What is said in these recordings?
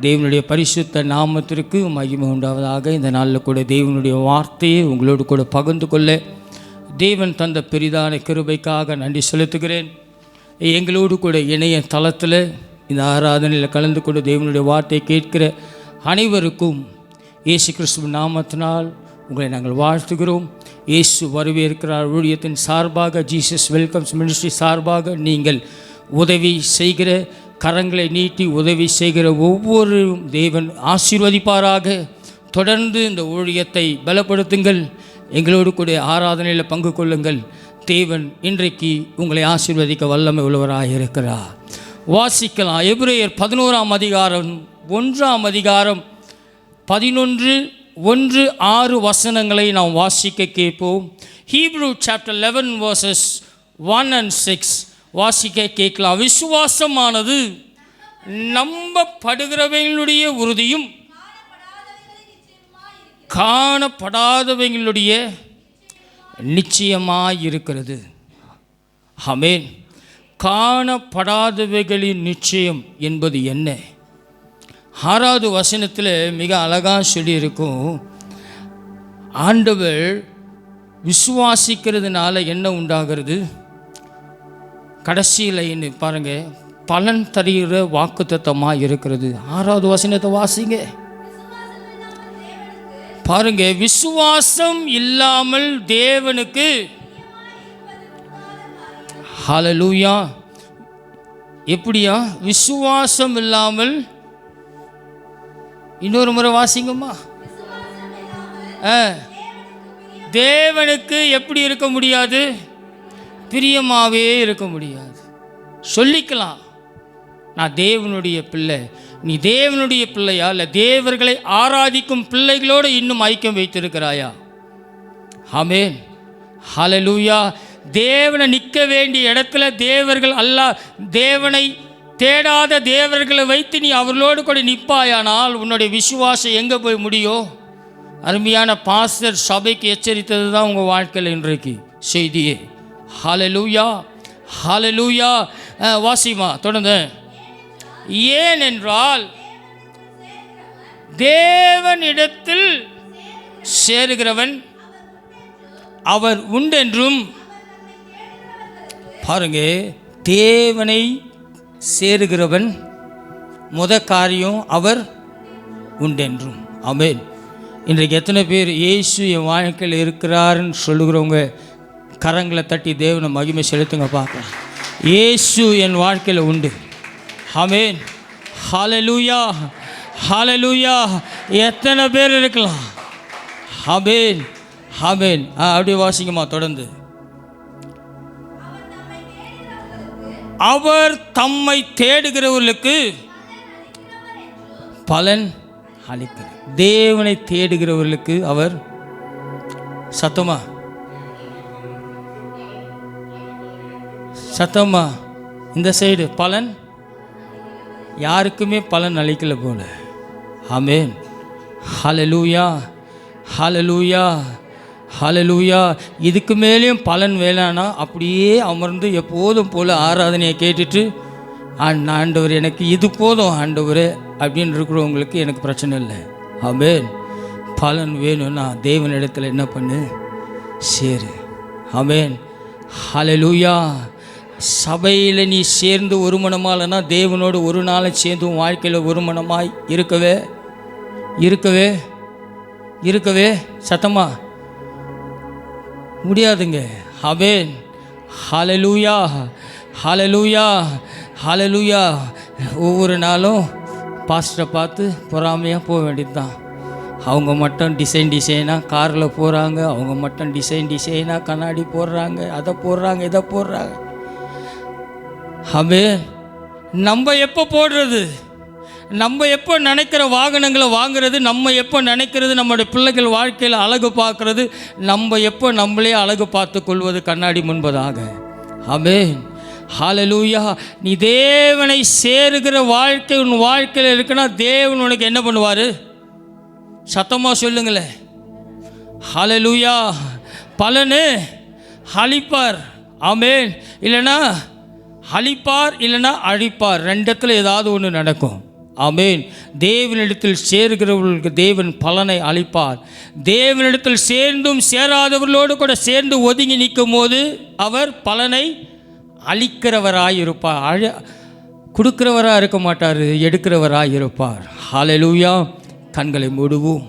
தேவனுடைய பரிசுத்த நாமத்திற்கு மகிமை உண்டாவதாக. இந்த நாளில் கூட தேவனுடைய வார்த்தையை உங்களோடு கூட பகிர்ந்து கொள்ள தேவன் தந்த பெரிதான கிருபைக்காக நன்றி செலுத்துகிறேன். எங்களோடு கூட இணைய தளத்தில் இந்த ஆராதனையில் கலந்து கொண்டு தேவனுடைய வார்த்தையை கேட்கிற அனைவருக்கும் இயேசு கிறிஸ்துவ நாமத்தினால் உங்களை நாங்கள் வாழ்த்துகிறோம். இயேசு வரவேற்கிறார் ஊழியத்தின் சார்பாக, ஜீசஸ் வெல்கம்ஸ் மினிஸ்ட்ரி சார்பாக நீங்கள் உதவி செய்கிற, கரங்களை நீட்டி உதவி செய்கிற ஒவ்வொரு தேவன் ஆசீர்வதிப்பாராக. தொடர்ந்து இந்த ஊழியத்தை பலப்படுத்துங்கள். எங்களோடு கூட ஆராதனையில் பங்கு கொள்ளுங்கள். தேவன் இன்றைக்கு உங்களை ஆசீர்வதிக்க வல்லமை உள்ளவராக இருக்கிறார். வாசிக்கலாம். எபிரேயர் 11ஆம் அதிகாரம் 1ஆம் அதிகாரம் 11:1-6 வசனங்களை நாம் வாசிக்க கேட்போம். ஹீப்ரூ சாப்டர் 11 verses 1 and 6 வாசிக்க கேட்கலாம். விசுவாசமானது நம்பப்படுகிறவங்களுடைய உறுதியும் காணப்படாதவங்களுடைய நிச்சயமாயிருக்கிறது. ஆமென். காணப்படாதவைகளின் நிச்சயம் என்பது என்ன? 6வது வசனத்தில் மிக அழகாக சொல்லியிருக்கும். ஆண்டவர் விசுவாசிக்கிறதுனால என்ன உண்டாகிறது? கடைசியில் பாருங்கள், பலன் தருகிற வாக்குத்தத்தமாக இருக்கிறது. 6வது வசனத்தை வாசிங்க. பாருங்க, விசுவாசம் இல்லாமல் தேவனுக்கு ஹல்லேலூயா. எப்படியா விசுவாசம் இல்லாமல்? இன்னொரு முறை வாசிங்கம்மா. தேவனுக்கு எப்படி இருக்க முடியாது? பிரியமாகவே இருக்க முடியாது. சொல்லிக்கலாம், நான் தேவனுடைய பிள்ளை. நீ தேவனுடைய பிள்ளையா? இல்லை தேவர்களை ஆராதிக்கும் பிள்ளைகளோடு இன்னும் ஐக்கியம் வைத்திருக்கிறாயா? ஆமென். ஹல்லேலூயா. தேவனை நிற்க வேண்டிய இடத்துல தேவர்கள் அல்ல, தேவனை தேடாத தேவர்களை வைத்து நீ அவர்களோடு கூட நிற்பாயானால் உன்னுடைய விசுவாசம் எங்கே போய் முடியும்? அருமையான பாஸ்டர் சபைக்கு எச்சரித்தது தான் உங்கள் வாழ்க்கையில் இன்றைக்கு செய்தியே. ஹல்லேலூயா, ஹல்லேலூயா. வாசிமா தொடர்ந்து. ஏனென்றால் தேவனிடத்தில் சேருகிறவன் அவர் உண்டென்றும். பாருங்க, தேவனை சேருகிறவன் முத காரியம் அவர் உண்டென்றும். ஆமென். இன்றைக்கு எத்தனை பேர் இயேசு என் வாழ்க்கையில் இருக்கிறாருன்னு சொல்லுகிறவங்க கரங்களை தட்டி தேவனை மகிமை செலுத்துங்க பார்க்கலாம். இயேசு என் வாழ்க்கையில் உண்டு. ஆமென். ஹல்லேலூயா, ஹல்லேலூயா. எத்தனை பேர் இருக்கலாம்? ஆமென், ஆமென். அப்படியே வாசிங்கம்மா தொடர்ந்து. அவர் தம்மை தேடுகிறவர்களுக்கு பலன் அளிக்கிறார். தேவனை தேடுகிறவர்களுக்கு அவர், சத்தமா சத்தமா இந்த சைடு, பலன் யாருக்குமே பலன் அளிக்கல போல. ஆமென். ஹல்லேலூயா, ஹல்லேலூயா, ஹல்லேலூயா. இதுக்கு மேலேயும் பலன் வேணான்னா அப்படியே அமர்ந்து எப்போதும் போல் ஆராதனையை கேட்டுட்டு, ஆண்டவர் எனக்கு இது போதும் ஆண்டவர் அப்படின்னு இருக்கிறவங்களுக்கு எனக்கு பிரச்சனை இல்லை. ஆமென். பலன் வேணும்னா தேவனிடத்தில் என்ன பண்ணு? சேரு. ஆமென். ஹல்லேலூயா. சபையில் நீ சேர்ந்து ஒரு மனமாலனா தேவனோடு ஒரு நாளை சேர்ந்து உன் வாழ்க்கையில் ஒரு மனமாய் இருக்கவே இருக்கவே இருக்கவே சத்தமா முடியாதுங்க. ஆமென். ஹல்லேலூயா, ஹல்லேலூயா, ஹல்லேலூயா. ஒவ்வொரு நாளும் பாஸ்டரை பார்த்து பொறாமையாக போக வேண்டியது தான். அவங்க மட்டும் டிசைனாக காரில் போகிறாங்க, அவங்க மட்டும் டிசைனாக கண்ணாடி போடுறாங்க, அதை போடுறாங்க, இதை போடுறாங்க. ஆமென். நம்ம எப்போ போடுறது? நம்ம எப்போ நினைக்கிற வாகனங்களை வாங்குறது? நம்ம எப்போ நினைக்கிறது நம்முடைய பிள்ளைகள் வாழ்க்கையில் அழகு பார்க்கறது? நம்ம எப்போ நம்மளே அழகு பார்த்து கொள்வது கண்ணாடி முன்பதாக? ஆமென். ஹல்லேலூயா. நீ தேவனை சேருகிற வாழ்க்கை உன் வாழ்க்கையில் இருக்குன்னா தேவன் உனக்கு என்ன பண்ணுவார்? சத்தமாக சொல்லுங்களேன். ஹல்லேலூயா. பலனு அளிப்பார். ஆமென். இல்லைன்னா அழிப்பார், இல்லைன்னா அழிப்பார். ரெண்டத்தில் ஏதாவது ஒன்று நடக்கும். ஆமென். தேவனிடத்தில் சேர்கிறவர்களுக்கு தேவன் பலனை அளிப்பார். தேவனிடத்தில் சேர்ந்தும் சேராதவர்களோடு கூட சேர்ந்து ஒதுங்கி நிற்கும் போது அவர் பலனை அளிக்கிறவராயிருப்பார். கொடுக்கிறவராக இருக்க மாட்டார், எடுக்கிறவராக இருப்பார். ஹல்லேலூயா. கண்களை மூடுவோம்,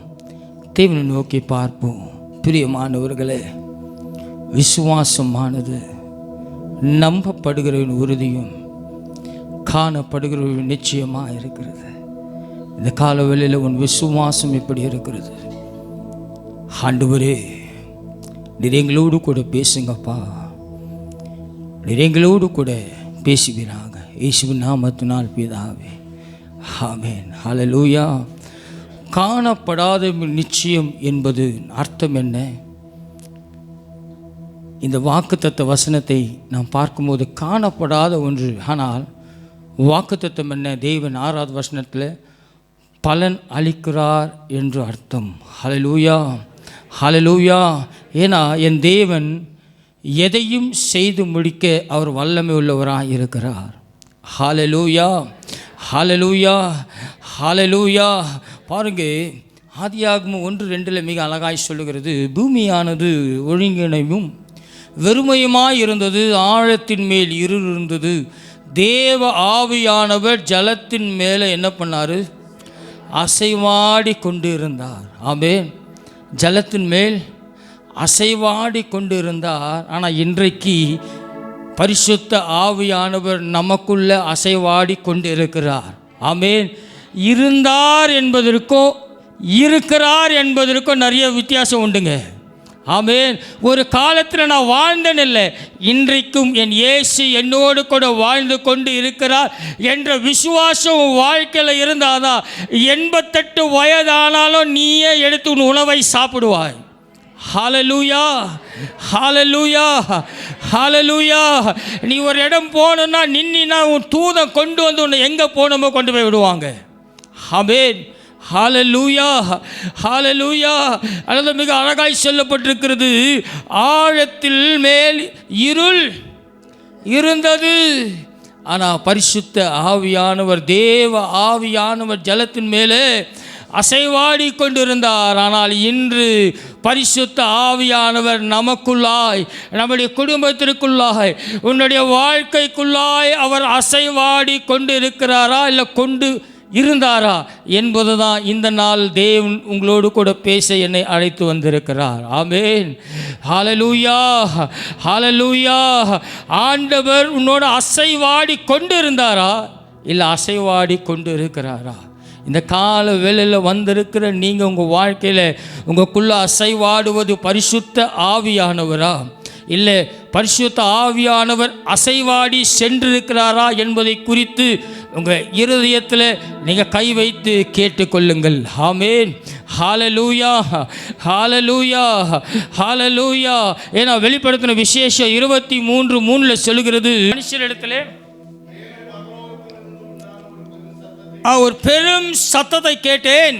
தேவனை நோக்கி பார்ப்போம். பிரியமானவர்களே, விசுவாசமானது நம்பப்படுகிறவன் உறுதியும் காணப்படுகிறவன் நிச்சயமாக இருக்கிறது. இந்த காலவெளியில் உன் விசுவாசம் எப்படி இருக்கிறது? ஆண்டவரே, நீர் எங்களோடு கூட பேசுங்கப்பா, நீர் எங்களோடு கூட பேசுவீராக. இயேசுவின் நாமத்தினால் பிதாவே, ஆமென். ஹல்லேலூயா. காணப்படாத நிச்சயம் என்பது அர்த்தம் என்ன? இந்த வாக்குத்தத்த வசனத்தை நாம் பார்க்கும்போது காணப்படாத ஒன்று, ஆனால் வாக்குத்தத்தம் என்ன? தேவன் 6வது வசனத்தில் பலன் அளிக்கிறார் என்று அர்த்தம். ஹல்லேலூயா, ஹல்லேலூயா. ஏன்னா என் தேவன் எதையும் செய்து முடிக்க அவர் வல்லமை உள்ளவராக இருக்கிறார். ஹல்லேலூயா, ஹல்லேலூயா, ஹல்லேலூயா. பாருங்க, ஆதியாகமம் 1:2 மிக அழகாய் சொல்லுகிறது, பூமியானது ஒழுங்கினையும் வெறுமையுமாய் இருந்தது, ஆழத்தின் மேல் இருள் இருந்தது, தேவ ஆவியானவர் ஜலத்தின் மேலே என்ன பண்ணார்? அசைவாடி கொண்டு இருந்தார். ஆமென். ஜலத்தின் மேல் அசைவாடி கொண்டு இருந்தார். ஆனால் இன்றைக்கு பரிசுத்த ஆவியானவர் நமக்குள்ள அசைவாடி கொண்டு இருக்கிறார். ஆமென். இருந்தார் என்பதற்கும் இருக்கிறார் என்பதற்கும் நிறைய வித்தியாசம் உண்டுங்க. ஆமென். ஒரு காலத்தில் நான் வாழ்ந்தேன் இல்லை, இன்றைக்கும் என் இயேசு என்னோடு கூட வாழ்ந்து கொண்டு இருக்கிறார் என்ற விசுவாசம் வாழ்க்கையில் இருந்தாதான் 88 வயதானாலும் நீயே எடுத்து உன் உணவை சாப்பிடுவாய். ஹல்லேலூயா, ஹல்லேலூயா, ஹல்லேலூயா. நீ ஒரு இடம் போகணுன்னா நின்னா உன் தூதன் கொண்டு வந்து உன்னை எங்கே போகணுமோ கொண்டு போய் விடுவாங்க. ஆமென். ஹல்லேலூயா, ஹல்லேலூயா. அது மிக அழகாய் சொல்லப்பட்டிருக்கிறது, ஆழத்தில் மேல் இருள் இருந்தது. ஆனால் பரிசுத்த ஆவியானவர், தேவ ஆவியானவர் ஜலத்தின் மேலே அசைவாடி கொண்டிருந்தார். ஆனால் இன்று பரிசுத்த ஆவியானவர் நமக்குள்ளாய், நம்முடைய குடும்பத்திற்குள்ளாய், உன்னுடைய வாழ்க்கைக்குள்ளாய் அவர் அசைவாடி கொண்டு இருக்கிறாரா, இல்லை கொண்டு இருந்தாரா என்பதுதான் இந்த நாள் தேவன் உங்களோடு கூட பேச என்னை அழைத்து வந்திருக்கிறார். ஆமென். ஹல்லேலூயா, ஹல்லேலூயா. ஆண்டவர் உன்னோட அசைவாடி கொண்டு இருந்தாரா, இல்லை அசைவாடி கொண்டு இருக்கிறாரா? இந்த கால வேளையில் வந்திருக்கிற நீங்கள் உங்கள் வாழ்க்கையில் உங்களுக்குள்ளே அசைவாடுவது பரிசுத்த ஆவியானவரா, இல்லை பரிசுத்த ஆவியானவர் அசைவாடி சென்றிருக்கிறாரா என்பதை குறித்து உங்கள் இருதயத்தில் நீங்கள் கை வைத்து கேட்டுக்கொள்ளுங்கள். ஆமென். ஹல்லேலூயா, ஹல்லேலூயா, ஹல்லேலூயா. ஏன்னா வெளிப்படுத்தின விசேஷம் 23:3 சொல்லுகிறது, மனுஷரிடத்திலே ஒரு பெரும் சத்தத்தை கேட்டேன்,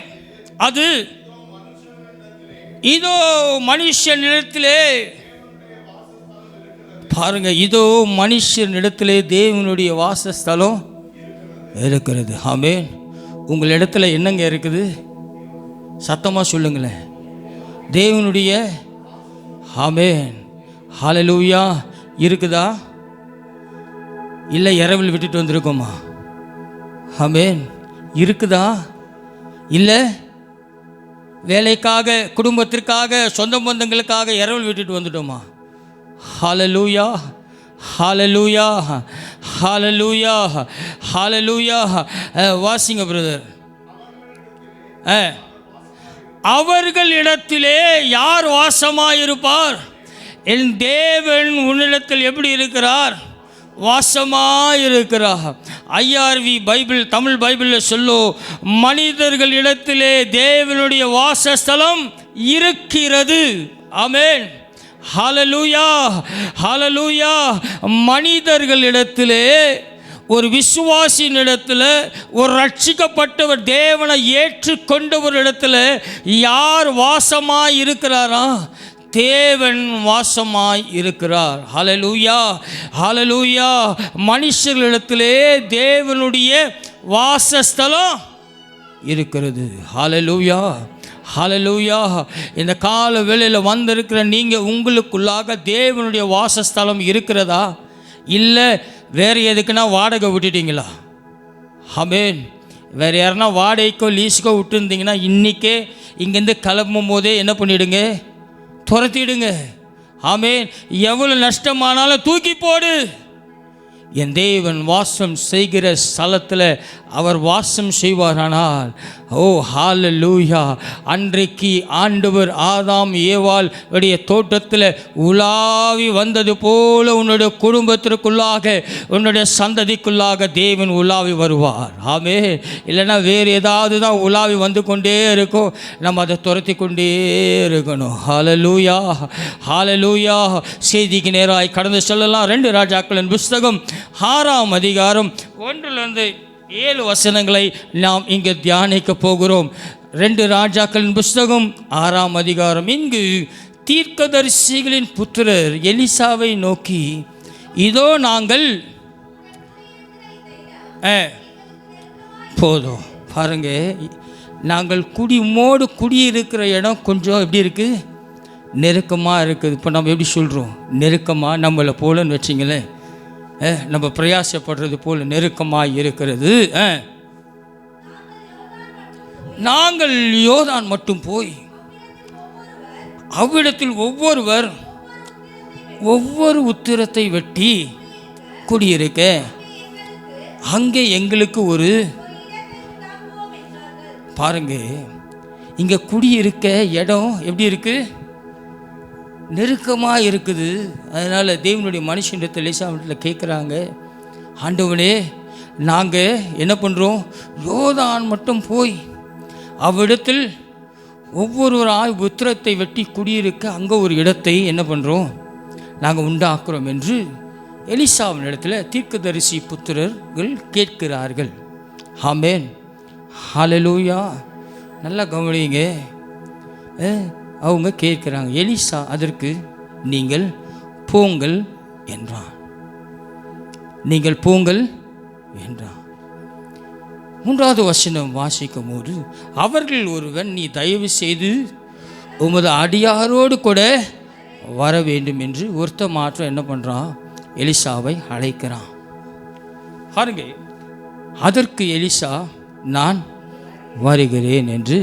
அது இதோ மனுஷனிடத்திலே, பாருங்க, இதோ மனுஷனிடத்திலே தேவனுடைய வாசஸ்தலம் இருக்கிறது. ஆமென். உங்களிடத்துல என்னங்க இருக்குது? சத்தமாக சொல்லுங்களேன். தேவனுடைய, ஆமென், ஹல்லேலூயா, இருக்குதா? இல்லை இரவில் விட்டுட்டு வந்திருக்கோமா? ஆமென். இருக்குதா? இல்லை வேலைக்காக, குடும்பத்திற்காக, சொந்த பந்தங்களுக்காக இரவில் விட்டுட்டு வந்துட்டோமா? ஹல்லேலூயா, ஹல்லேலூயா, ஹல்லேலூயா, ஹல்லேலூயா. வாசிங்க பிரதர். அவர்களிடத்திலே யார் வாசமாயிருப்பார்? என் தேவன் உன்னிடத்தில் எப்படி இருக்கிறார்? வாசமாயிருக்கிறார். IRV பைபிள், தமிழ் பைபிளில் சொல்லோ, மனிதர்களிடத்திலே தேவனுடைய வாசஸ்தலம் இருக்கிறது. ஆமென். ஹல்லேலூயா, ஹல்லேலூயா. மனிதர்களிடத்திலே, ஒரு விசுவாசியினிடத்தில், ஒரு ரட்சிக்கப்பட்டவர், தேவனை ஏற்றுக்கொண்டவரிடத்தில் யார் வாசமாய் இருக்கிறாரா? தேவன் வாசமாய் இருக்கிறார். ஹல்லேலூயா, ஹல்லேலூயா. மனுஷர்களிடத்திலே தேவனுடைய வாசஸ்தலம் இருக்கிறது. ஹல்லேலூயா, ஹல்லேலூயா. இந்த கால வேளையில் வந்திருக்கிற நீங்கள் உங்களுக்குள்ளாக தேவனுடைய வாசஸ்தலம் இருக்கிறதா? இல்லை வேறு எதுக்குன்னா வாடகை விட்டுட்டீங்களா? ஆமென். வேறு யாருன்னா வாடகைக்கோ லீஸுக்கோ விட்டுருந்தீங்கன்னா இன்றைக்கே இங்கேருந்து கிளம்பும் போதே என்ன பண்ணிவிடுங்க? துரத்திடுங்க. ஆமென். எவ்வளோ நஷ்டமானாலும் தூக்கி போடு. என் தேவன் வாசம் செய்கிற ஸ்தலத்தில் அவர் வாசம் செய்வாரானால், ஓ ஹல்லேலூயா, அன்றைக்கு ஆண்டவர் ஆதாம் ஏவாள் உடைய தோட்டத்தில் உலாவி வந்தது போல உன்னுடைய குடும்பத்திற்குள்ளாக உன்னுடைய சந்ததிக்குள்ளாக தேவன் உலாவி வருவார். ஆமே. இல்லைன்னா வேறு ஏதாவது தான் உலாவி வந்து கொண்டே இருக்கும், நம்ம அதை துரத்தி கொண்டே இருக்கணும். ஹல்லேலூயா, ஹல்லேலூயா. செய்திக்கு நேராய் கடந்து செல்லலாம். 2 ராஜாக்களின் புஸ்தகம் 6ஆம் அதிகாரம் 1-7 வசனங்களை நாம் இங்கு தியானிக்க போகிறோம். 2 ராஜாக்களின் புஸ்தகம் 6ஆம் அதிகாரம். இங்கு தீர்க்கதரிசிகளின் புத்திரர் எலிசாவை நோக்கி, இதோ நாங்கள் போதும் பாருங்க, நாங்கள் குடியிருக்கிற இடம் கொஞ்சம் எப்படி இருக்குது? நெருக்கமாக இருக்குது. இப்போ நம்ம எப்படி சொல்கிறோம்? நெருக்கமாக நம்மளை போலன்னு வச்சிங்களேன், நம்ம பிரயாசப்படுறது போல் நெருக்கமாக இருக்கிறது. நாங்கள் யோர்தான் மட்டும் போய் அவ்விடத்தில் ஒவ்வொரு உத்திரத்தை வெட்டி குடியிருக்க அங்கே எங்களுக்கு ஒரு பாருங்க, இங்கே குடியிருக்க இடம் எப்படி இருக்குது? நெருக்கமாக இருக்குது. அதனால் தேவனுடைய மனுஷனிடத்தில் எலிசாவிடத்தில் கேட்குறாங்க, ஆண்டவனே நாங்கள் என்ன பண்ணுறோம்? யோர்தான் மட்டும் போய் அவ்விடத்தில் ஒவ்வொருவராய் உத்திரத்தை வெட்டி குடியிருக்க அங்கே ஒரு இடத்தை என்ன பண்ணுறோம்? நாங்கள் உண்டாக்குறோம் என்று எலிசாவின் இடத்துல தீர்க்கதரிசி புத்திரர்கள் கேட்கிறார்கள். ஆமென், ஹல்லேலூயா. நல்லா கவனிங்க. அவங்க கேட்குறாங்க. எலிசா அதற்கு நீங்கள் போங்கள் என்றான். நீங்கள் போங்கள் என்றான். 3வது வசனம் வாசிக்கும் போது, அவர்கள் ஒருவன், நீ தயவு செய்து உமது அடியாரோடு கூட வர வேண்டும் என்று ஒருத்த மாற்றம் என்ன பண்ணுறான்? எலிசாவை அழைக்கிறான். பாருங்க, அதற்கு எலிசா நான் வருகிறேன் என்று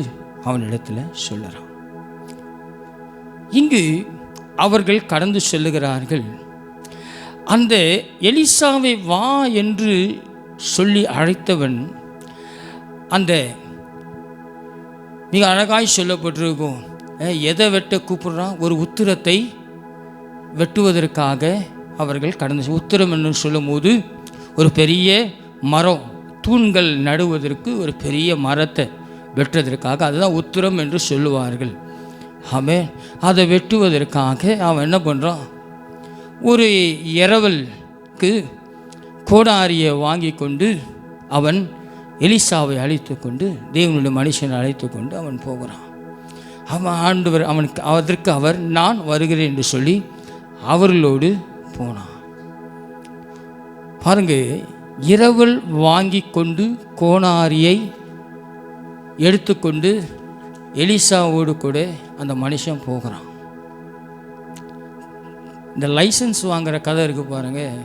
அவனிடத்தில் சொல்லுறான். இங்கு அவர்கள் கடந்து செல்லுகிறார்கள். அந்த எலிசாவை வா என்று சொல்லி அழைத்தவன் அந்த மிக அழகாய் சொல்லப்பட்டிருக்கும், எதை வெட்ட கூப்பிடுறான்? ஒரு உத்திரத்தை வெட்டுவதற்காக அவர்கள் கடந்து. உத்திரம் என்று சொல்லும் போது ஒரு பெரிய மரம், தூண்கள் நடுவதற்கு ஒரு பெரிய மரத்தை வெட்டுவதற்காக, அதுதான் உத்திரம் என்று சொல்லுவார்கள். ஆமென். அதை வெட்டுவதற்காக அவன் என்ன பண்ணுறான்? ஒரு இரவலுக்கு கோடாரியை வாங்கி கொண்டு அவன் எலிசாவை அழைத்து கொண்டு, தேவனுடைய மனுஷனை அழைத்து கொண்டு அவன் போகிறான். அவன் ஆண்டவர் அதற்கு அவர் நான் வருகிறேன் என்று சொல்லி அவர்களோடு போனான். பாருங்க, இரவல் வாங்கி கொண்டு கோடாரியை எடுத்துக்கொண்டு எலிசாவோடு கூட அந்த மனுஷன் போகிறான். இந்த லைசன்ஸ் வாங்குகிற கதை இருக்குது பாருங்கள்.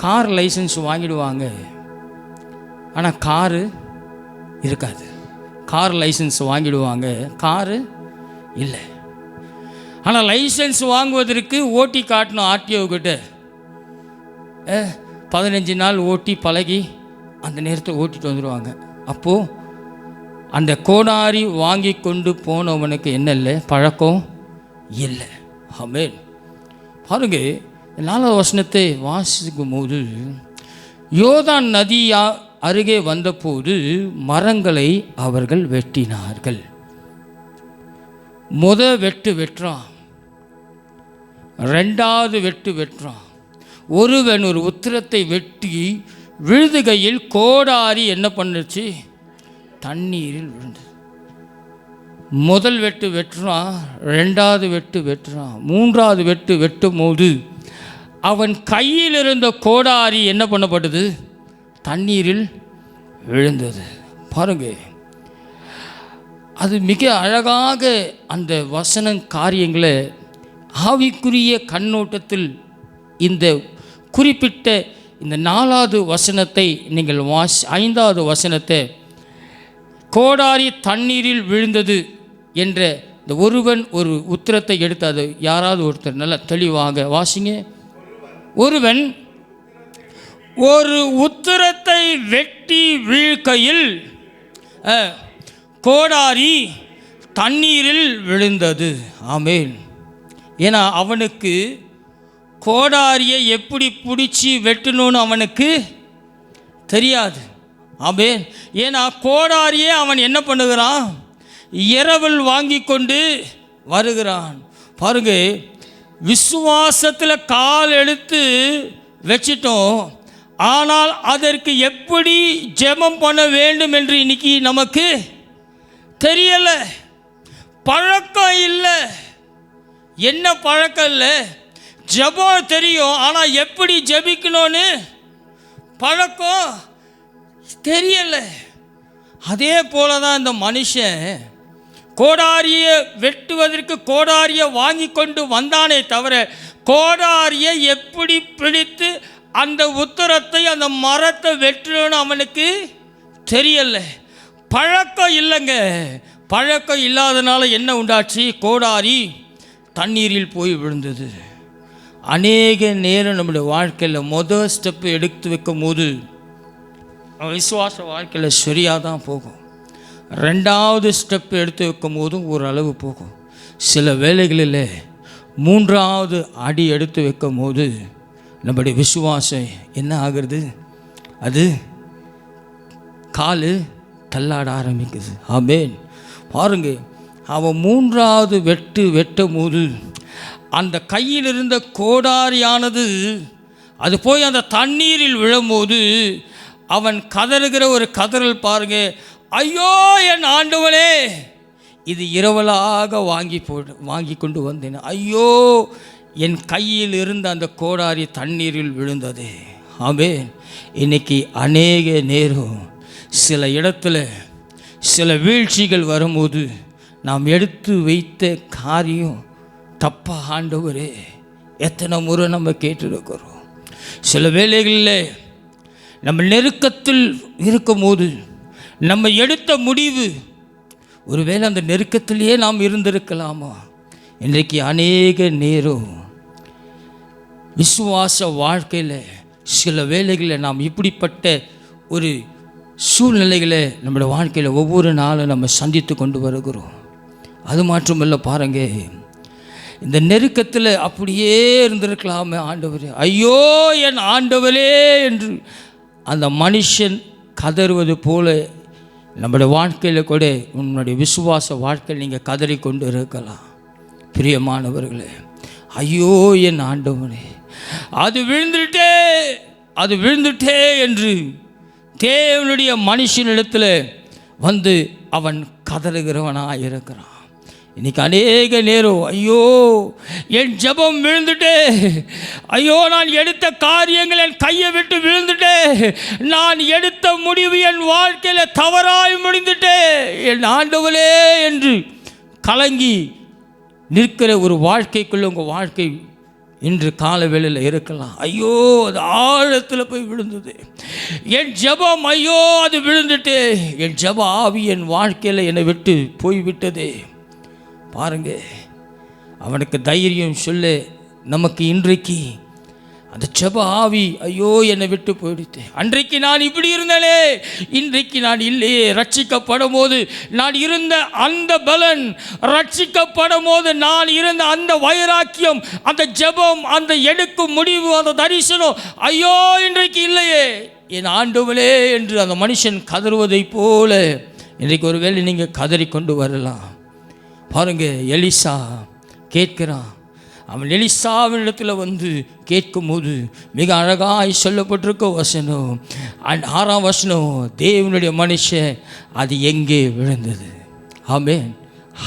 கார் லைசன்ஸ் வாங்கிடுவாங்க, ஆனால் காரு இருக்காது. கார் லைசன்ஸ் வாங்கிடுவாங்க, காரு இல்லை. ஆனால் லைசன்ஸ் வாங்குவதற்கு ஓட்டி காட்டணும். ஆர்டிஓ கிட்ட 15 நாள் ஓட்டி பழகி அந்த நேரத்தை ஓட்டிட்டு வந்துடுவாங்க. அப்போது அந்த கோடாரி வாங்கி கொண்டு போனவனுக்கு என்ன இல்லை? பழக்கம் இல்லை. ஆமென். பாருங்க, 4வது வசனத்தை வாசிக்கும் போது, யோர்தான் நதி அருகே வந்தபோது மரங்களை அவர்கள் வெட்டினார்கள். வெட்டுறான், 2வது வெட்டுறான். ஒருவன் ஒரு உத்திரத்தை வெட்டி விழுதுகையில் கோடாரி என்ன பண்ணுச்சு? தண்ணீரில் விழுந்தது. முதல் வெட்டுறான், 2வது வெட்டுறான், 3வது வெட்டும் போது அவன் கையில் இருந்த கோடாரி என்ன பண்ணப்பட்டது? தண்ணீரில் விழுந்தது. பாருங்க, அது மிக அழகாக அந்த வசனம் காரியங்களை ஆவிக்குரிய கண்ணோட்டத்தில் இந்த குறிப்பிட்ட இந்த 4வது வசனத்தை நீங்கள் 5வது வசனத்தை கோடாரி தண்ணீரில் விழுந்தது என்ற இந்த ஒருவன் ஒரு உத்திரத்தை எடுத்து, அது யாராவது ஒருத்தர் நல்லா தெளிவாக வாசிங்க. ஒருவன் ஒரு உத்திரத்தை வெட்டி வீழ்க்கையில் கோடாரி தண்ணீரில் விழுந்தது. ஆமென். ஏன்னா அவனுக்கு கோடாரியை எப்படி பிடிச்சி வெட்டணும்னு அவனுக்கு தெரியாது. ஆமென். ஏன்னா கோடாரியே அவன் என்ன பண்ணுகிறான், இரவல் வாங்கி கொண்டு வருகிறான். பாருங்க, விசுவாசத்தில் கால் எடுத்து வச்சிட்டோம், ஆனால் அதற்கு எப்படி ஜெபம் பண்ண வேண்டும் என்று இன்னைக்கு நமக்கு தெரியலை. பழக்கம் இல்லை. என்ன பழக்கம் இல்லை, ஜெபம் தெரியும், ஆனால் எப்படி ஜெபிக்கணும்னு பழக்கம் தெரியலை. அதே போல தான் இந்த மனுஷன் கோடாரியை வெட்டுவதற்கு கோடாரியை வாங்கி கொண்டு வந்தானே தவிர, கோடாரியை எப்படி பிடித்து அந்த உத்தரத்தை அந்த மரத்தை வெட்டணும்னு அவனுக்கு தெரியலை. பழக்கம் இல்லைங்க. பழக்கம் இல்லாதனால என்ன உண்டாச்சு, கோடாரி தண்ணீரில் போய் விழுந்தது. அநேக நேரம் நம்முடைய வாழ்க்கையில் முதல் ஸ்டெப்பு எடுத்து வைக்கும் போது விசுவாச வாழ்க்கையில் சரியாக தான் போகும். 2வது ஸ்டெப்பு எடுத்து வைக்கும் போதும் ஓரளவு போகும். சில வேளைகளில் 3வது அடி எடுத்து வைக்கும் போது நம்முடைய விசுவாசம் என்ன ஆகிறது, அது கால் தள்ளாட ஆரம்பிக்குது. ஆமென். பாருங்க, அவன் 3வது வெட்டும் போது அந்த கையில் இருந்த கோடாரியானது அது போய் அந்த தண்ணீரில் விழும்போது அவன் கதறுகிற ஒரு கதறல் பாருங்க. ஐயோ என் ஆண்டவனே, இது இரவலாக வாங்கி கொண்டு வந்தேன். ஐயோ, என் கையில் இருந்த அந்த கோடாரி தண்ணீரில் விழுந்தது. ஆமென். இன்னைக்கு அநேக நேரம் சில இடத்துல சில வீழ்ச்சிகள் வரும்போது நாம் எடுத்து வைத்த காரியம் தப்பா, ஆண்டவரே, எத்தனை முறை நம்ம கேட்டிருக்கிறோம். சில வேளைகளில் நம்ம நெருக்கத்தில் இருக்கும்போது நம்ம எடுத்த முடிவு, ஒருவேளை அந்த நெருக்கத்திலேயே நாம் இருந்திருக்கலாமா? இன்றைக்கு அநேக நேரம் விசுவாச வாழ்க்கையில் சில வேளைகளில் நாம் இப்படிப்பட்ட ஒரு சூழ்நிலைகளை நம்முடைய வாழ்க்கையில் ஒவ்வொரு நாளும் நம்ம சந்தித்து கொண்டு வருகிறோம். அது மாற்றமல்ல, பாருங்க, இந்த நெருக்கத்தில் அப்படியே இருந்திருக்கலாமே ஆண்டவரே, ஐயோ என் ஆண்டவரே என்று அந்த மனுஷன் கதறுவது போல நம்முடைய வாழ்க்கையில் கூட உன்னுடைய விசுவாச வாழ்க்கையில் நீங்கள் கதறி கொண்டு இருக்கலாம். பிரியமானவர்களே, ஐயோ என் ஆண்டவனே, அது விழுந்துட்டே என்று தேவனுடைய மனுஷனிடத்தில் வந்து அவன் கதறுகிறவனாக இருக்கிறான். இன்றைக்கி அநேக நேரம் ஐயோ என் ஜெபம் விழுந்துட்டே, ஐயோ நான் எடுத்த காரியங்கள் என் கையை விட்டு விழுந்துட்டே, நான் எடுத்த முடிவு என் வாழ்க்கையில் தவறாய் முடிந்துட்டே, என் ஆண்டவரே என்று கலங்கி நிற்கிற ஒரு வாழ்க்கைக்குள்ளே உங்கள் வாழ்க்கை இன்று கால வேளையில் இருக்கலாம். ஐயோ அது ஆழத்தில் போய் விழுந்தது என் ஜெபம், ஐயோ அது விழுந்துட்டே, என் ஜெப ஆவி என் வாழ்க்கையில் என்னை விட்டு போய்விட்டதே. பாருங்க, அவனுக்கு தைரியம் சொல்ல நமக்கு இன்றைக்கு அந்த ஜெப ஆவி ஐயோ என்னை விட்டு போயிடுச்சு. அன்றைக்கு நான் இப்படி இருந்தேனே, இன்றைக்கு நான் இல்லையே. ரட்சிக்கப்படும் போது நான் இருந்த அந்த பலன், ரட்சிக்கப்படும் போது நான் இருந்த அந்த வைராக்கியம், அந்த ஜெபம், அந்த எடுக்கும் முடிவு, அந்த தரிசனம், ஐயோ இன்றைக்கு இல்லையே என் ஆண்டவரே என்று அந்த மனுஷன் கதறுவதை போல இன்றைக்கு ஒருவேளை நீங்கள் கதறி கொண்டு வரலாம். பாருங்க, எலிசா கேட்கிறான். அவன் எலிசாவின் இடத்துல வந்து கேட்கும்போது மிக அழகாய் சொல்லப்பட்டிருக்க வசனம், 6ஆம் வசனம், தேவனுடைய மனுஷன் அது எங்கே விழுந்தது. ஆமென்.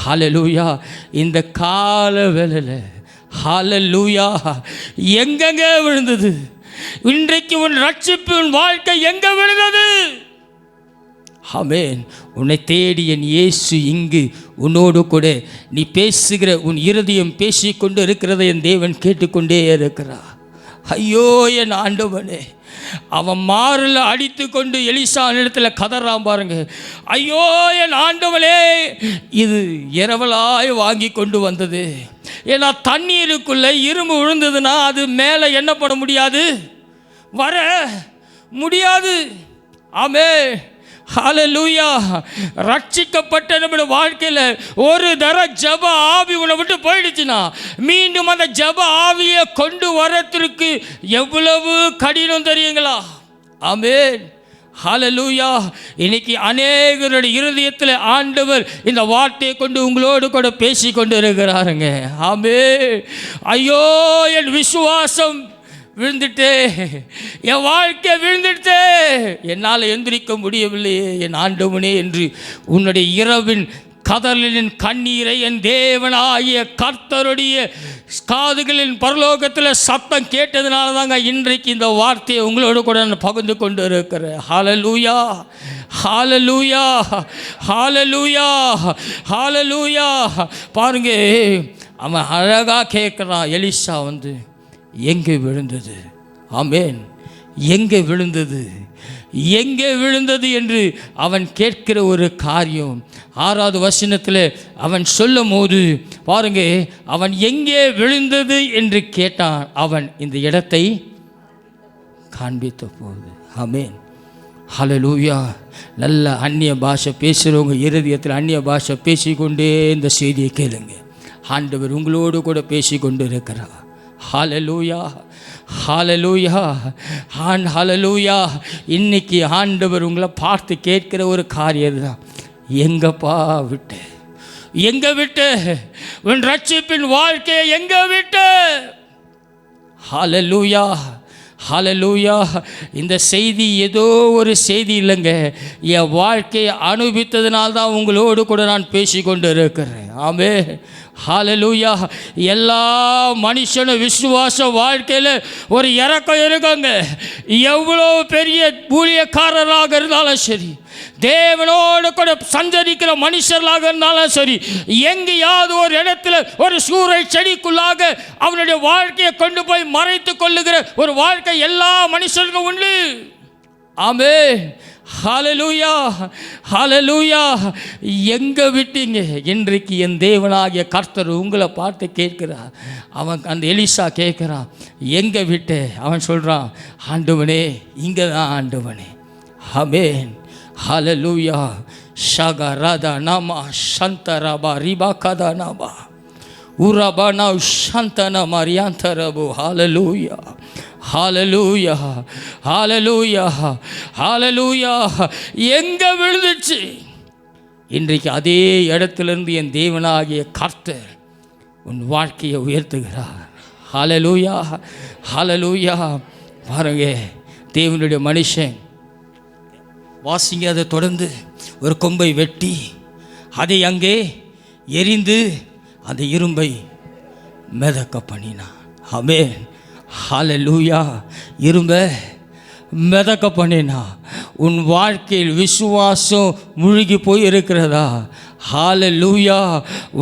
ஹல்லேலூயா. இந்த கால வேளையில் ஹல்லேலூயா எங்கெங்கே விழுந்தது? இன்றைக்கு உன் ரட்சிப்பு, உன் வாழ்க்கை எங்கே விழுந்தது? ஆமென். உன்னை தேடி என் இயேசு இங்கு உன்னோடு கூட நீ பேசுகிற உன் இருதயம் பேசிக்கொண்டு இருக்கிறதை என் தேவன் கேட்டுக்கொண்டே இருக்கிறார். ஐயோ என் ஆண்டவனே, அவன் மாறில் அடித்து கொண்டு எலிசா இடத்துல கதறான் பாருங்க. ஐயோ என் ஆண்டவனே, இது இரவலாய் வாங்கி கொண்டு வந்தது. ஏன்னா தண்ணீருக்குள்ளே இரும்பு விழுந்ததுன்னா அது மேலே என்ன பண்ண முடியாது, வர முடியாது. ஆமென். ஹல்லேலூயா. ரட்சிக்கப்பட்ட நம்முடைய வாழ்க்கையில் ஒரு தர ஜப ஆவி உன்னை விட்டு போயிடுச்சுன்னா மீண்டும் அந்த ஜப ஆவியை கொண்டு வரத்திற்கு எவ்வளவு கடினம் தெரியுங்களா? ஆமென். ஹல்லேலூயா. இன்னைக்கு அநேகருடைய இருதயத்தில் ஆண்டவர் இந்த வார்த்தையை கொண்டு உங்களோடு கூட பேசி கொண்டு இருக்கிறாருங்க. ஆமென். ஐயோ என் விசுவாசம் விழுந்துட்டே, என் வாழ்க்கை விழுந்துட்டே, என்னால் எந்திரிக்க முடியவில்லையே என் ஆண்டவனே என்று உன்னுடைய இரவின் கதலின் கண்ணீரை என் தேவனாகிய கர்த்தருடைய காதுகளின் பரலோகத்தில் சத்தம் கேட்டதுனால தாங்க இன்றைக்கு இந்த வார்த்தையை உங்களோடு கூட நான் பகிர்ந்து கொண்டு இருக்கிறேன். ஹல்லேலூயா, ஹல்லேலூயா, ஹல்லேலூயா, ஹல்லேலூயா. பாருங்க, அவன் அழகாக கேட்குறான். எலிசா வந்து எங்கே விழுந்தது? ஆமென். எங்கே விழுந்தது, எங்கே விழுந்தது என்று அவன் கேட்கிற ஒரு காரியம் 6வது வசனத்தில் அவன் சொல்லும் போது பாருங்க, அவன் எங்கே விழுந்தது என்று கேட்டான். அவன் இந்த இடத்தை காண்பித்த போது. ஆமென். ஹல்லேலூயா. நல்ல அந்நிய பாஷை பேசுகிறவங்க இருதயத்தில் அந்நிய பாஷை பேசிக்கொண்டே இந்த செய்தியை கேளுங்க. ஆண்டவர் உங்களோடு கூட பேசி கொண்டு இருக்கிறார். ஹல்லேலூயா, ஹல்லேலூயா, ஹல்லேலூயா. இன்னைக்கு ஆண்டவர் உங்களை பார்த்து கேட்கிற ஒரு காரியம் தான், எங்கப்பா விட்டு, எங்க விட்டு உன் ரட்சிப்பின் வாழ்க்கையை எங்க விட்டு? ஹல்லேலூயா, ஹல்லேலூயா. இந்த செய்தி ஏதோ ஒரு செய்தி இல்லைங்க, என் வாழ்க்கையை அனுபவித்ததுனால்தான் உங்களோடு கூட நான் பேசிக்கொண்டு இருக்கிறேன். ஆமென். ஹல்லேலூயா. எல்லா மனுஷனும் விசுவாச வாழ்க்கையில் ஒரு இறக்கம் இருக்குங்க. எவ்வளோ பெரிய ஊழியக்காரராக இருந்தாலும் சரி, தேவனோடு கூட சஞ்சரிக்கிற மனுஷர்களாக இருந்தாலும் சரி, எங்கேயாவது ஒரு இடத்துல ஒரு சூறை செடிக்குள்ளாக அவனுடைய வாழ்க்கையை கொண்டு போய் மறைத்து கொள்ளுகிற ஒரு வாழ்க்கை எல்லா மனுஷருக்கும் உண்டு. ஆமென். ஹல்லேலூயா, ஹல்லேலூயா. எங்கே விட்டீங்க? இன்றைக்கு என் தேவனாகிய கர்த்தர் உங்களை பார்த்து கேட்கிறார். அவன் அந்த எலிசா கேட்குறான், எங்கே விட்டு? அவன் சொல்கிறான், ஆண்டவனே இங்கே தான் ஆண்டவனே. ஆமென். ஹல்லேலூயா. ஷகரதா நாமா சந்தரபா ரிபா கதா நாபா உரபனா சந்தன மரியாந்தரபு. ஹல்லேலூயா, ஹல்லேலூயா, ஹல்லேலூயா, ஹல்லேலூயா. எங்கே விழுந்துச்சு? இன்றைக்கு அதே இடத்திலிருந்து என் தேவனாகிய கர்த்தர் உன் வாழ்க்கையை உயர்த்துகிறார். ஹல்லேலூயா, ஹல்லேலூயா. பாருங்க, தேவனுடைய மனுஷன் வாசிங்க, அதை தொடர்ந்து ஒரு கொம்பை வெட்டி அதை அங்கே எரிந்து அந்த இரும்பை மிதக்க பண்ணினான். ஆமென். ஹல்லேலூயா. இரும்ப மிதக்க பண்ணினா. உன் வாழ்க்கையில் விசுவாசம் முழுகி போய் இருக்கிறதா? ஹல்லேலூயா.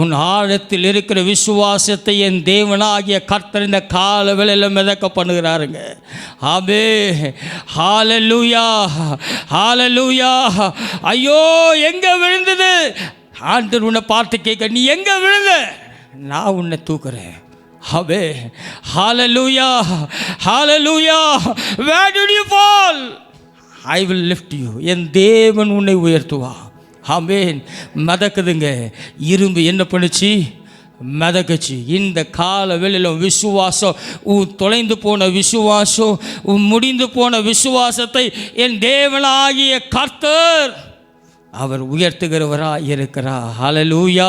உன் ஆழத்தில் இருக்கிற விசுவாசத்தை என் தேவனாகிய கர்த்தர் இந்த கால வேளையில் மிதக்க பண்ணுகிறாருங்க. ஆமென். ஹல்லேலூயா, ஹல்லேலூயா. ஐயோ எங்கே விழுந்தது? ஆண்டவர் உன்னை பார்த்து கேட்க, நீ எங்கே விழுந்த? நான் உன்னை தூக்குறேன். ஆமென். ஹல்லேலூயா, ஹல்லேலூயா. Where did you fall? I will lift you. என் தேவன் உன்னை உயர்த்துவா. ஆமென். மதக்குதுங்க. இரும்பு என்ன பண்ணுச்சு? மதக்குச்சு. இந்த கால வேளையிலும் விசுவாசம், உன் தொலைந்து போன விசுவாசம், உன் முடிந்து போன விசுவாசத்தை என் தேவனாகிய கர்த்தர் அவர் உயர்த்துகிறவராக இருக்கிறார். ஹல்லேலூயா,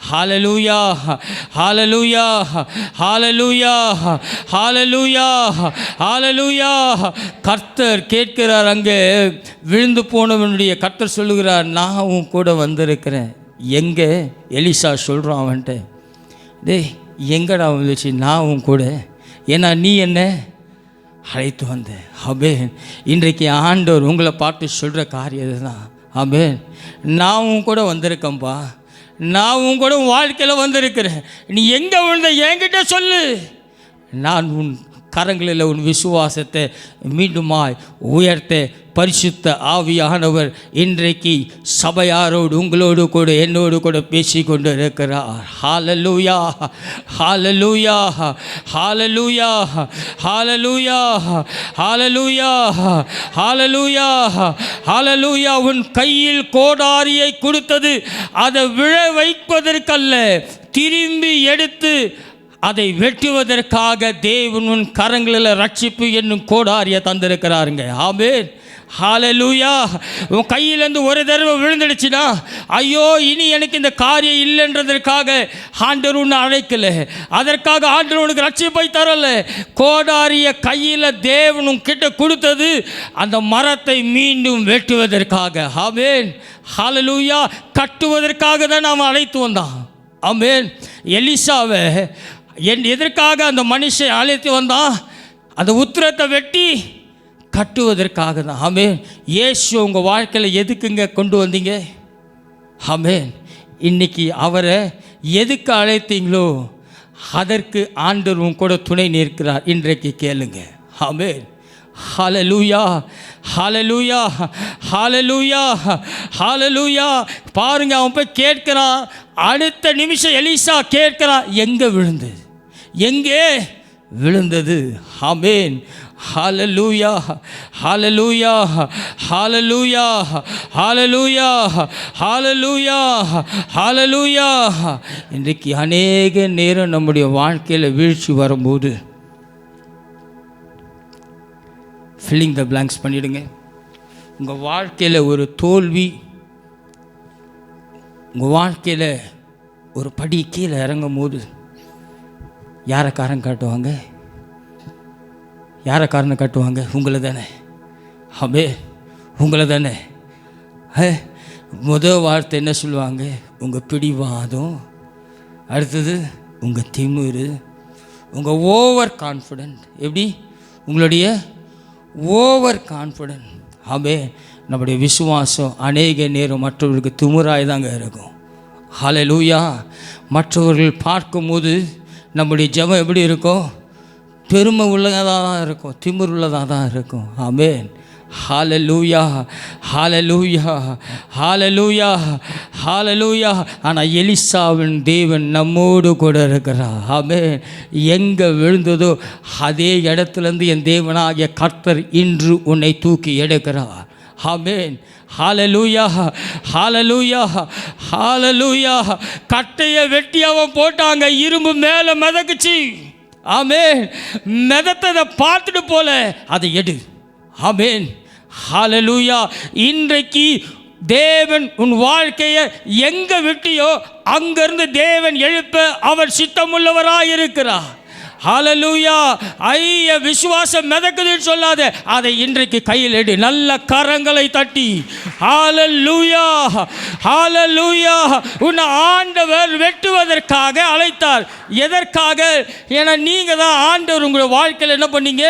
ஹல்லேலூயா, ஹல்லேலூயா, ஹல்லேலூயா, ஹல்லேலூயா, ஹல்லேலூயா. கர்த்தர் கேட்கிறார். அங்கே விழுந்து போனவனுடைய கர்த்தர் சொல்லுகிறார், நான் உன் கூட வந்திருக்கிறேன். எங்கே? எலிசா சொல்கிறான் அவன்கிட்ட, டேய் எங்கடா வந்துச்சு? நான் உன் கூட, ஏன்னா நீ என்ன அழைத்து வந்த. ஆமென். இன்றைக்கு ஆண்டவர் உங்களை பார்த்து சொல்கிற காரியம் தான், ஆமென். நான் உன் கூட வந்திருக்கேன்ப்பா, நான் உன் கூட வாழ்க்கையில் வந்திருக்கிறேன். நீ எங்கே விழுந்த என்கிட்ட சொல்லு, நான் உன் கரங்களில் உன் விசுவாசத்தை மீண்டுமாய் உயர்த்த பரிசுத்த ஆவியானவர் இன்றைக்கு சபையாரோடு உங்களோடு கூட என்னோடு கூட பேசி கொண்டு இருக்கிறார். ஹல்லேலூயா, ஹல்லேலூயா, ஹல்லேலூயா, ஹல்லேலூயா, ஹல்லேலூயா, ஹல்லேலூயா, ஹல்லேலூயா. உன் கையில் கோடாரியை கொடுத்தது அதை விழ வைப்பதற்கல்ல, திரும்பி எடுத்து அதை வெட்டுவதற்காக தேவன் உன் கரங்களில் ரட்சிப்பு என்னும் கோடாரியை தந்திருக்கிறாருங்க. ஆமென், ஹல்லேலூயா. உன் கையிலேருந்து ஒரு தடவை விழுந்துடுச்சுன்னா, ஐயோ இனி எனக்கு இந்த காரியம் இல்லைன்றதற்காக ஆண்டவர் உன்னை அழைக்கல, அதற்காக ஆண்டவர் உனக்கு ரட்சிப்பை தரல. கோடாரியை கையில் தேவன் உன்கிட்ட கொடுத்தது அந்த மரத்தை மீண்டும் வெட்டுவதற்காக. ஆமென், ஹல்லேலூயா. கட்டுவதற்காக தான் நாம் அழைத்து வந்தான். ஆமென். எலிசாவை எதற்காக அந்த மனுஷன் அழைத்து வந்தான்? அந்த உத்திரத்தை வெட்டி கட்டுவதற்காக தான். ஆமென். இயேசு உங்கள் வாழ்க்கையில் எதுக்குங்க கொண்டு வந்தீங்க? ஆமென். இன்னைக்கு அவரை எதுக்கு அழைத்தீங்களோ அதற்கு ஆண்டவர் கூட துணை நிற்கிறார். இன்றைக்கு கேளுங்க. ஆமென். ஹல்லேலூயா, ஹல்லேலூயா, ஹல்லேலூயா, ஹல்லேலூயா. பாருங்க, அவன் போய் கேட்கிறான். அடுத்த நிமிஷம் எலிசா கேட்கிறான், எங்கே விழுந்தது, எங்கே விழுந்தது? ஆமென். ஹல்லேலூயா, ஹல்லேலூயா, ஹல்லேலூயா, ஹல்லேலூயா, ஹல்லேலூயா, ஹல்லேலூயா. இன்றைக்கு அநேக நேரம் நம்முடைய வாழ்க்கையில் வீழ்ச்சி வரும்போது ஃபில்லிங் த பிளாங்க்ஸ் பண்ணிவிடுங்க. உங்கள் வாழ்க்கையில் ஒரு தோல்வி, உங்கள் வாழ்க்கையில் ஒரு படி கீழே இறங்கும் போது யாரை காரணம் காட்டுவாங்க? யாரை காரணம் காட்டுவாங்க? உங்களை தானே. ஆமே, உங்களை தானே. முதல் வார்த்தை என்ன சொல்லுவாங்க? உங்கள் பிடிவாதம், அடுத்தது உங்கள் திமிரு, உங்கள் ஓவர் கான்ஃபிடென்ட். எப்படி? உங்களுடைய ஓவர் கான்ஃபிடென்ட். ஆமே, நம்முடைய விசுவாசம் அநேக நேரம் மற்றவர்களுக்கு திமிராய் தாங்க இருக்கும். ஹல்லேலூயா. மற்றவர்கள் பார்க்கும்போது நம்முடைய ஜெபம் எப்படி இருக்கும்? பெருமை உள்ளதாக தான் இருக்கும், திமிர் உள்ளதாக தான் இருக்கும். ஆமென். ஹல்லேலூயா, ஹல்லேலூயா, ஹல்லேலூயா, ஹல்லேலூயா. ஆனால் எலிசாவின் தேவன் நம்மோடு கூட இருக்கிறார். ஆமென். எங்கே விழுந்ததோ அதே இடத்துலேருந்து என் தேவனாகிய கர்த்தர் இன்று உன்னை தூக்கி எடுக்கிறார். ஆமென். ஹல்லேலூயா, ஹல்லேலூயா, ஹல்லேலூயா. கட்டையை வெட்டி அவன் போட்டாங்க, இரும்பு மேலே மிதக்குச்சு. ஆமென். மிதத்ததை பார்த்துட்டு போல அதை எடு. ஆமென். ஹல்லேலூயா. இன்றைக்கு தேவன் உன் வாழ்க்கையை எங்கே விட்டியோ அங்கிருந்து தேவன் எழுப்ப அவர் சித்தமுள்ளவராக இருக்கிறார். ஹல்லேலூயா. ஐய விசுவாசம் மிதக்குதுன்னு சொல்லாத, அதை இன்றைக்கு கையில் எடு, நல்ல கரங்களை தட்டி. ஹல்லேலூயா, ஹல்லேலூயா. உன்னை ஆண்டவர் வெட்டுவதற்காக அழைத்தார். எதற்காக? ஏன்னா நீங்கள் தான் ஆண்டவர் உங்களை வாழ்க்கையில் என்ன பண்ணீங்க?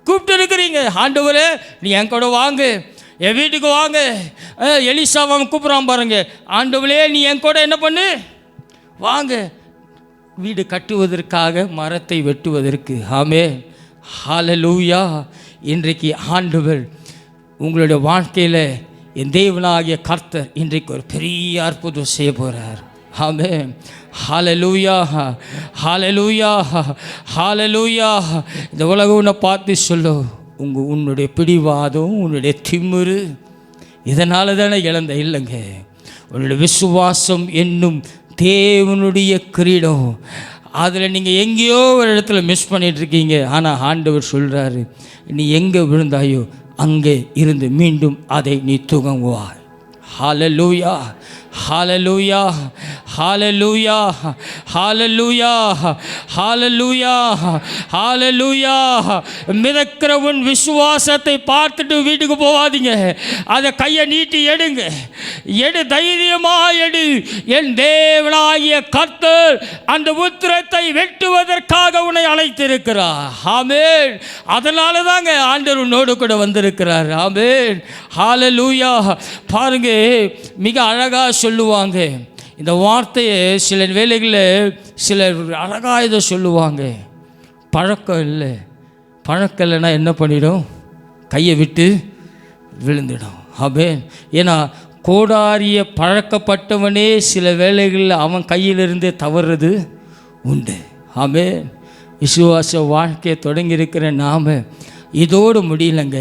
கூப்பிட்டு இருக்கிறீங்க. ஆண்டவரே நீ என் கூட வாங்க, என் வீட்டுக்கு வாங்க. எலிசாவை கூப்பிட்றான் பாருங்க. ஆண்டவரே நீ என் கூட என்ன பண்ணு, வாங்க. வீடு கட்டுவதற்காக, மரத்தை வெட்டுவதற்கு. ஆமென். ஹல்லேலூயா. இன்றைக்கு ஆண்டவர் உங்களுடைய வாழ்க்கையில் என் தேவனாகிய கர்த்தர் இன்றைக்கு ஒரு பெரிய அற்புதம் செய்ய போகிறார். ஆமென். ஹல்லேலூயா, ஹல்லேலூயா, ஹல்லேலூயா. இந்த உலகம் உன்னை பார்த்து சொல்லு, உன்னுடைய பிடிவாதம், உன்னுடைய திமிரு இதனால தானே இழந்த. இல்லைங்க, உன்னுடைய விசுவாசம் என்னும் தேவனுடைய கிரீடம், அதில் நீங்கள் எங்கேயோ ஒரு இடத்துல மிஸ் பண்ணிகிட்ருக்கீங்க. ஆனால் ஆண்டவர் சொல்கிறாரு, நீ எங்கே விழுந்தாயோ அங்கே இருந்து மீண்டும் அதை நீ தூங்குவாய். ஹல்லேலூயா, ஹalleluya ஹalleluya ஹalleluya ஹalleluya ஹalleluya. மிதக்கிற உன் விசுவாசத்தை பார்த்துட்டு வீட்டுக்கு போவாதீங்க. அதை கையை நீட்டி எடுங்க. தைரியமா எடு. என் தேவனாகிய கர்த்தர் அந்த உத்திரத்தை வெட்டுவதற்காக உன்னை அழைத்திருக்கிறார். ஆமென். அதனால தாங்க ஆண்டவர் உன்னோடு கூட வந்திருக்கிறார். ஆமென். ஹalleluya. பாருங்க, மிக அழகாக சொல்லுவாங்க இந்த வார்த்தையை. சில வேளைகளில் சிலர் அழகாக இதை சொல்லுவாங்க. பழக்கம் இல்லைன்னா என்ன பண்ணிடும்? கையை விட்டு விழுந்துடும். ஆமென். ஏன்னா கோடாரிய பழக்கப்பட்டவனே சில வேளைகளில் அவன் கையிலிருந்தே தவறுறது உண்டு. ஆமென். விசுவாச வாழ்க்கையை தொடங்கியிருக்கிற நாம் இதோடு முடியலைங்க.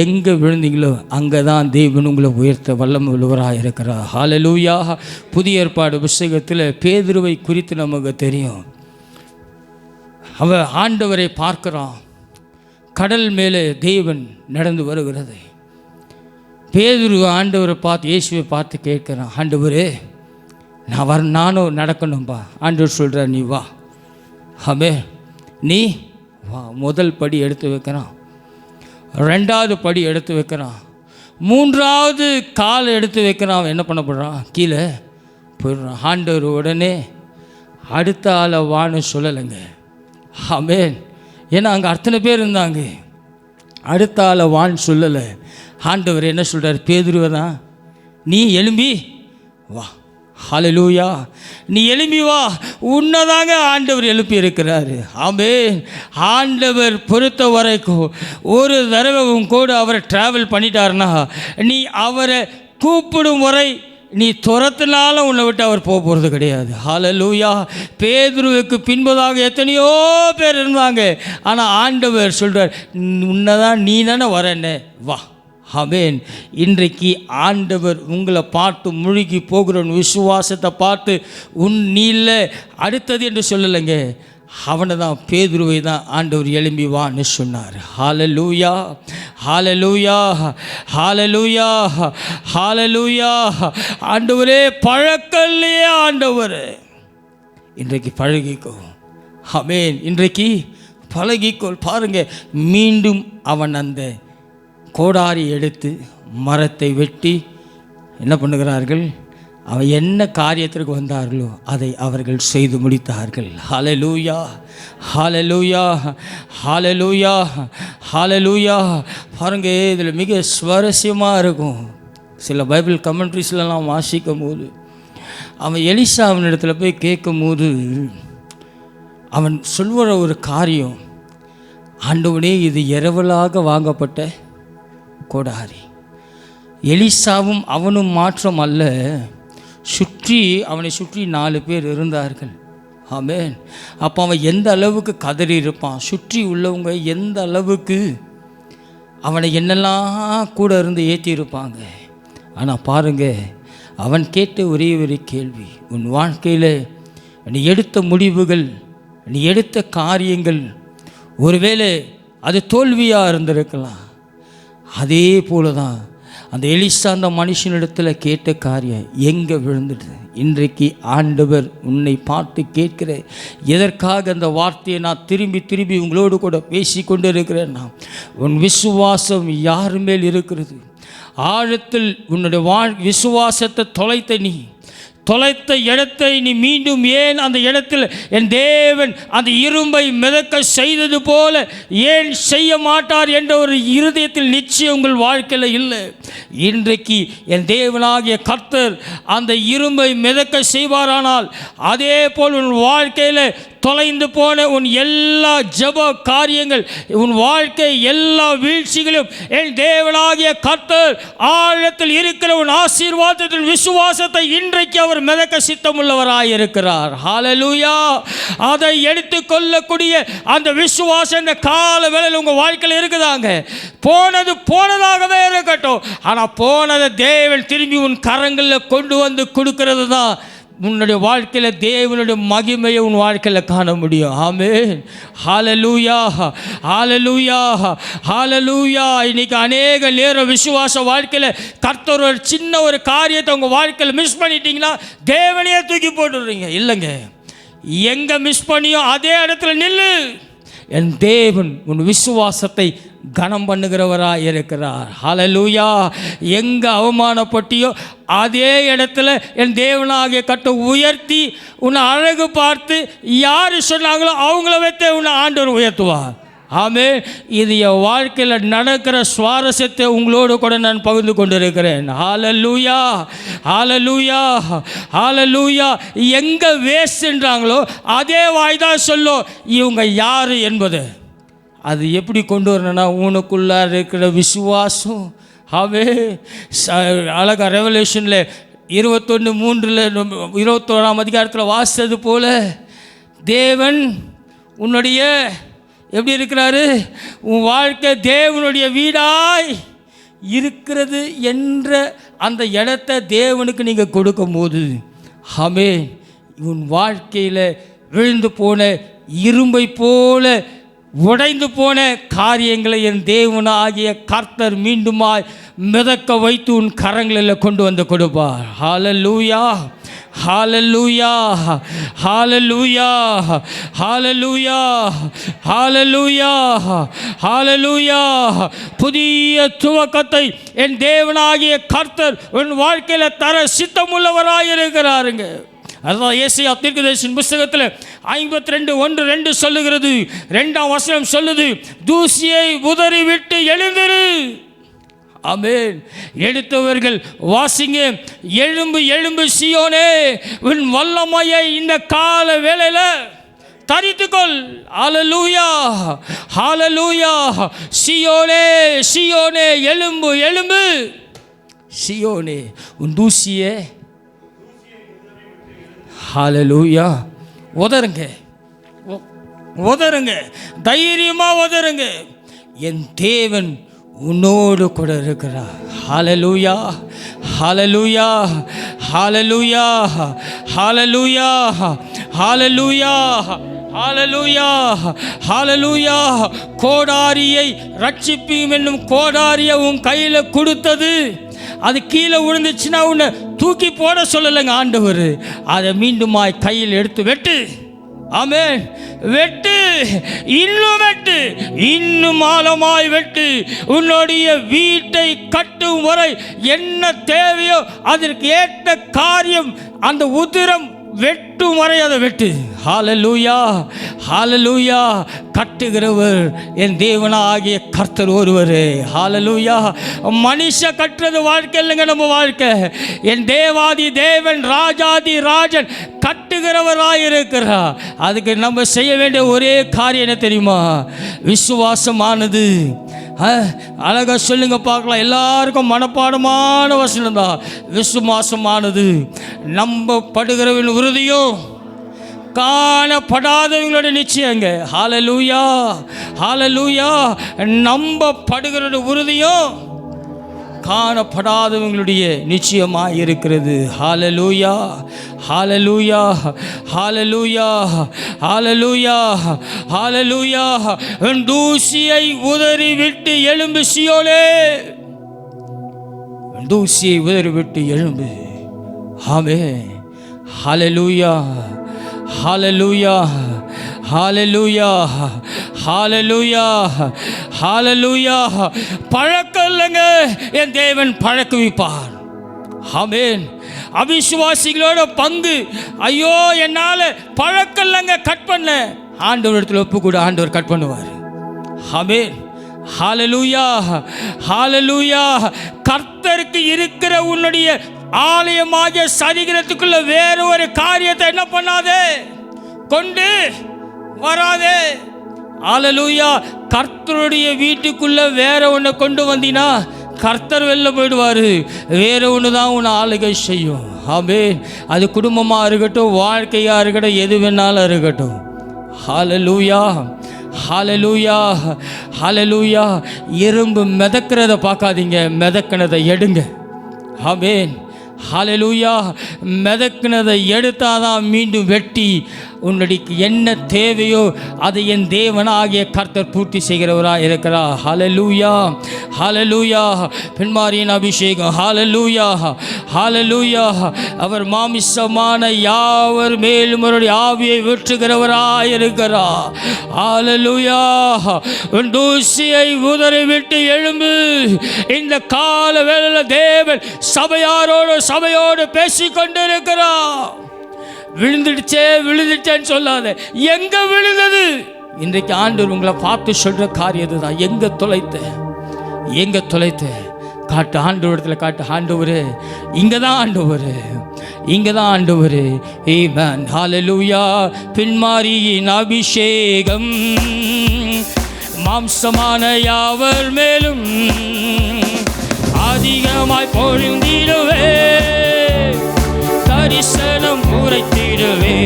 எங்கே விழுந்தீங்களோ அங்கே தான் தேவன் உங்களை உயர்த்த வல்லமை உள்ளவராக இருக்கிறார். ஹalleluya. புதிய ஏற்பாடு புத்தகத்தில் பேதுருவை குறித்து நமக்கு தெரியும். அவன் ஆண்டவரை பார்க்கிறான். கடல் மேலே தேவன் நடந்து வருகிறது. பேதுரு ஆண்டவரை பார்த்து, இயேசுவை பார்த்து கேட்குறான், ஆண்டவரே நானும் நடக்கணும்பா. ஆண்டவர் சொல்கிறார், நீ வா. ஆமென். நீ வா. முதல் படி எடுத்து வைக்கிறான். ரெண்டாவது படி எடுத்து வைக்கிறான். மூன்றாவது கால் எடுத்து வைக்கிறான். அவன் என்ன பண்ணப்படுறான்? கீழே போயிடுறான். ஆண்டவர் உடனே அடுத்த ஆளை வான்னு சொல்லலைங்க. ஆமென். ஏன்னா அங்கே அத்தனை பேர் இருந்தாங்க. அடுத்த ஆளை வான்னு சொல்லலை. ஆண்டவர் என்ன சொல்கிறார்? பேதுருவை தான், நீ எழும்பி வா. ஹalleluya. நீ எழும்பி வா. உன்னதாங்க ஆண்டவர் எழுப்பி இருக்கிறாரு. ஆமென். ஆண்டவர் பொறுத்த வரைக்கும் ஒரு தடவை கூட அவரை ட்ராவல் பண்ணிட்டாருன்னா, நீ அவரை கூப்பிடும் வரை நீ துரத்தினாலும் உன்னை விட்டு அவர் போக போகிறது கிடையாது. ஹalleluya. பேதுருவுக்கு பின்பதாக எத்தனையோ பேர் இருந்தாங்க. ஆனால் ஆண்டவர் சொல்கிறார், உன்னதான், நீ தானே வரேன்னு வா. ஆமென். இன்றைக்கு ஆண்டவர் உங்களை பார்த்து முழுகி போகிற விசுவாசத்தை பார்த்து நீ இல்லை அடுத்தது என்று சொல்லலைங்க. அவனை தான், பேதுருவை தான் ஆண்டவர் எழும்பி வான்னு சொன்னார். ஹalleluya ஹalleluya ஹalleluya ஹalleluya. ஆண்டவரே பழக்கல்லையே ஆண்டவர், இன்றைக்கு பழகிக்கோ. ஆமென். இன்றைக்கு பழகிக்கோள். பாருங்க, மீண்டும் அவன் அந்த கோடாரி எடுத்து மரத்தை வெட்டி என்ன பண்ணுகிறார்கள்? அவன் என்ன காரியத்திற்கு வந்தார்களோ அதை அவர்கள் செய்து முடித்தார்கள். ஹalleluya ஹalleluya ஹalleluya ஹalleluya. பாருங்க, இதில் மிக சுவாரஸ்யமாக இருக்கும். சில பைபிள் கமெண்ட்ரிஸ்லாம் வாசிக்கும் போது அவன் எலிசாவின் இடத்துல போய் கேட்கும் போது அவன் சொல்கிற ஒரு காரியம், ஆண்டவனே இது இரவலாக வாங்கப்பட்ட கோடாரி. எலிசாவும் அவனும் மாற்றம் அல்ல, அவனை சுற்றி 4 பேர் இருந்தார்கள். ஆமென். அப்போ அவன் எந்த அளவுக்கு கதறி இருப்பான், சுற்றி உள்ளவங்க எந்த அளவுக்கு அவனை என்னெல்லாம் கூட இருந்து ஏற்றி இருப்பாங்க. ஆனால் பாருங்க, அவன் கேட்ட ஒரே ஒரு கேள்வி, உன் வாழ்க்கையில் நீ எடுத்த முடிவுகள், நீ எடுத்த காரியங்கள் ஒருவேளை அது தோல்வியாக இருந்திருக்கலாம். அதே போல தான் அந்த எலிசா அந்த மனுஷனிடத்தில் கேட்ட காரியம் எங்கே விழுந்துடுது. இன்றைக்கு ஆண்டவர் உன்னை பார்த்து கேட்கிற, எதற்காக அந்த வார்த்தையை நான் திரும்பி திரும்பி உங்களோடு கூட பேசி கொண்டு இருக்கிறேன்னா, உன் விசுவாசம் யார் மேல் இருக்கிறது? ஆழத்தில் உன்னுடைய விசுவாசத்தை தொலைத்த இடத்தை நீ மீண்டும் ஏன் அந்த இடத்தில் என் தேவன் அந்த இரும்பை மிதக்க செய்தது போல ஏன் செய்ய மாட்டார் என்ற ஒரு இருதயத்தில் நிச்சயம் உங்கள் வாழ்க்கையில் இல்லை. இன்றைக்கு என் தேவனாகிய கர்த்தர் அந்த இரும்பை மிதக்க செய்வாரானால், அதே போல் உன் வாழ்க்கையில் தொலைந்து போன உன் எல்லா ஜப காரியங்கள், உன் வாழ்க்கை எல்லா வீழ்ச்சிகளும் என் தேவனாகிய கர்த்தர் ஆழத்தில் இருக்கிற உன் ஆசீர்வாதத்தின் விசுவாசத்தை இன்றைக்கு அவர் மிதக்க சித்தமுள்ளவராய் இருக்கிறார். ஹalleluya. அதை எடுத்துக்கொள்ளக்கூடிய அந்த விசுவாசம் இந்த கால வேளையில் உங்கள் வாழ்க்கையில் இருக்குதாங்க. போனது போனதாகவே இருக்கட்டும், ஆனால் போனதை தேவன் திரும்பி உன் கரங்களில் கொண்டு வந்து கொடுக்கிறது தான் உன்னுடைய வாழ்க்கையில் தேவனுடைய மகிமையை உன் வாழ்க்கையில் காண முடியும். ஆமென். ஹல்லேலூயா, ஹல்லேலூயா, ஹல்லேலூயா. இன்னைக்கு அநேக நேரம் விசுவாச வாழ்க்கையில் கர்த்தர் ஒரு சின்ன ஒரு காரியத்தை உங்கள் வாழ்க்கையில் மிஸ் பண்ணிட்டீங்கன்னா தேவனையே தூக்கி போட்டுடுறீங்க. இல்லைங்க, எங்கே மிஸ் பண்ணியோ அதே இடத்துல நில்லு. என் தேவன் உன் விசுவாசத்தை கனம் பண்ணுகிறவராக இருக்கிறார். ஹல்லேலூயா. எங்கே அவமானப்பட்டியோ அதே இடத்துல என் தேவனாகிய கர்த்தர் உயர்த்தி உன்னை அழகு பார்த்து யார் சொன்னாங்களோ அவங்கள வைத்தே உன்னை ஆண்டவர் உயர்த்துவார். ஆமென். இது என் வாழ்க்கையில் நடக்கிற சுவாரஸ்யத்தை உங்களோடு கூட நான் பகிர்ந்து கொண்டிருக்கிறேன். ஹல்லேலூயா, ஹல்லேலூயா, ஹல்லேலூயா. எங்கே வேஸ்ட்ன்றாங்களோ அதே வாய் தான் சொல்லும் இவங்க யார் என்பது. அது எப்படி கொண்டு வரணும்னா உனக்குள்ளே இருக்கிற விசுவாசம். ஆமென். அழகா ரெவலேஷனில் 21:3 21ஆம் அதிகாரத்தில் வாசித்தது போல தேவன் உன்னுடைய எப்படி இருக்கிறாரு, உன் வாழ்க்கை தேவனுடைய வீடாய் இருக்கிறது என்ற அந்த இடத்தை தேவனுக்கு நீங்கள் கொடுக்கும்போது, ஆமென், உன் வாழ்க்கையில் விழுந்து போன இரும்பை போல உடைந்து போன காரியங்களை என் தேவனாகிய கர்த்தர் மீண்டுமாய் மிதக்க வைத்து உன் கரங்களில் கொண்டு வந்து கொடுப்பார். ஹல்லேலூயா, ஹல்லேலூயா, ஹல்லேலூயா, ஹல்லேலூயா, ஹல்லேலூயா, ஹல்லேலூயா. புதிய துவக்கத்தை என் தேவனாகிய கர்த்தர் உன் வாழ்க்கையில் தர சித்தமுள்ளவராயிருக்கிறாருங்க. அதுதான் ஏசாயா தீர்க்கதரிசியின் புத்தகத்தில் 52:1-2 சொல்லுகிறது. 2ஆம் வசனம் சொல்லுது, தூசியை உதறிவிட்டு எழுந்திரு. ஆமென். எடுத்தவர்கள் வாசிங்க. எழும்பு எழும்பு சீயோனே, உன் வல்லமையை இந்த கால வேளையில் தரித்துக்கொள். ஹல்லேலூயா, ஹல்லேலூயா. சீயோனே, சீயோனே, எழும்பு எழும்பு. சீயோனே, உன் தூசியே ஹல்லேலூயா உதருங்க, உதருங்க, தைரியமாக உதருங்க. என் தேவன் உன்னோடு கூட இருக்கிறார். ஹல்லேலூயா, ஹல்லேலூயா, ஹல்லேலூயா, ஹல்லேலூயா, ஹல்லேலூயா, ஹல்லேலூயா, ஹல்லேலூயா. கோடாரியை ரட்சிப்பீம் என்னும் கோடாரியை உன் கையில் கொடுத்தது, அது கீழே விழுந்துச்சுன்னா உன்னை தூக்கி போட சொல்லலைங்க ஆண்டவர். அதை மீண்டுமாய் கையில் எடுத்து வெட்டு. ஆமென். வெட்டு, இன்னும் வெட்டு, இன்னும் ஆழமாய் வெட்டு. உன்னுடைய வீட்டை கட்டும் வரை என்ன தேவையோ அதற்கு ஏற்ற காரியம் அந்த உதிரம் வெட்டும் வரை அதை வெட்டு. ஹல்லேலூயா, ஹல்லேலூயா. கட்டுகிறவர் என் தேவனாகிய கர்த்தர் ஒருவரே. ஹல்லேலூயா. மனுஷ கட்டுறது வாழ்க்கை இல்லைங்க நம்ம வாழ்க்கை. என் தேவாதி தேவன் ராஜாதி ராஜன் கட்டுகிறவராயிருக்கிறார். அதுக்கு நம்ம செய்ய வேண்டிய ஒரே காரியம் என்ன தெரியுமா? விசுவாசமானது. அழகா சொல்லுங்க பார்க்கலாம். எல்லாருக்கும் மனப்பாடமான வசனம் தான். விசுவாசமானது நம்பப்படுகிறவன் உறுதியும் காணப்படாதவங்களோட நிச்சயங்க. ஹல்லேலூயா, ஹல்லேலூயா. நம்பப்படுகிற உறுதியும் காணப்படாதவங்களுடைய நிச்சயமாக இருக்கிறது. ஹல்லேலூயா, ஹல்லேலூயா, ஹல்லேலூயா, ஹல்லேலூயா, ஹல்லேலூயா. தூசியை உதறி விட்டு எழும்பு சீயோனே, தூசியை உதறி விட்டு எழும்பு. ஆமென். ஹல்லேலூயா, ஹல்லேலூயா, ஹல்லேலூயா, ஹல்லேலூயா, ஹல்லேலூயா. பழக்கம் இல்லைங்க, என் தேவன் பழக்குவிப்பார். ஆமென். அவிசுவாசிகளோட பங்கு, ஐயோ என்னால் பழக்கம் இல்லைங்க, கட் பண்ண, ஆண்டவர் இடத்துல ஒப்பு கூட ஆண்டவர் கட் பண்ணுவார். ஆமென். ஹல்லேலூயா, ஹல்லேலூயா. கர்த்தருக்கு இருக்கிற உன்னுடைய ஆலயமாகிய சரீரத்துக்குள்ள வேறு ஒரு காரியத்தை என்ன பண்ணாதே, கொண்டு வராதே. ஹல்லேலூயா. கர்த்தருடைய வீட்டுக்குள்ள வேற ஒன்று கொண்டு வந்தீனா கர்த்தர் வெளில போயிடுவார். வேற ஒன்று தான் உன்னை ஆளுகை செய்யும். ஆமென். அது குடும்பமாக இருக்கட்டும், வாழ்க்கையாக இருக்கட்டும், எது வேணாலும் இருக்கட்டும். ஹல்லேலூயா, ஹல்லேலூயா, ஹல்லேலூயா. எறும்பு மிதக்கிறத பார்க்காதீங்க, மிதக்கினதை எடுங்க. ஆமென். ஹல்லேலூயா. மிதக்குனதை எடுத்தாதான் மீண்டும் வெட்டி உன்னுடைய என்ன தேவையோ அதை என் தேவனாகிய கர்த்தர் பூர்த்தி செய்கிறவராக இருக்கிறார். ஹல்லேலூயா, ஹல்லேலூயா. பெண்மாரியின் அபிஷேகம். ஹல்லேலூயா, ஹல்லேலூயா. அவர் மாமிசமான யாவர் மேலும் அவருடைய ஆவியை ஊற்றுகிறவராக இருக்கிறார். ஹல்லேலூயா. உன் தூசியை உதறி விட்டு எழும்பு. இந்த கால வேளையில் தேவன் சபையோடு பேசிக்கொண்டிருக்கிறார். விழுந்துட்டேன்னு சொல்லாத. எங்க விழுந்தது? இன்றைக்கு ஆண்டவர் உங்களை பார்த்து சொல்ற காரியம் தான். எங்க தொலைத்த காட்டு. ஆண்டவரத்தில் காட்டு. ஆண்டவரே இங்கதான் ஆண்டவரே. ஆமென். ஹல்லேலூயா. பின்மாரியின் அபிஷேகம் மாம்சமான யாவர் மேலும் அதிகமாய் பொழிந்திடுவே. தரிசனம் உரைத்திடுவே.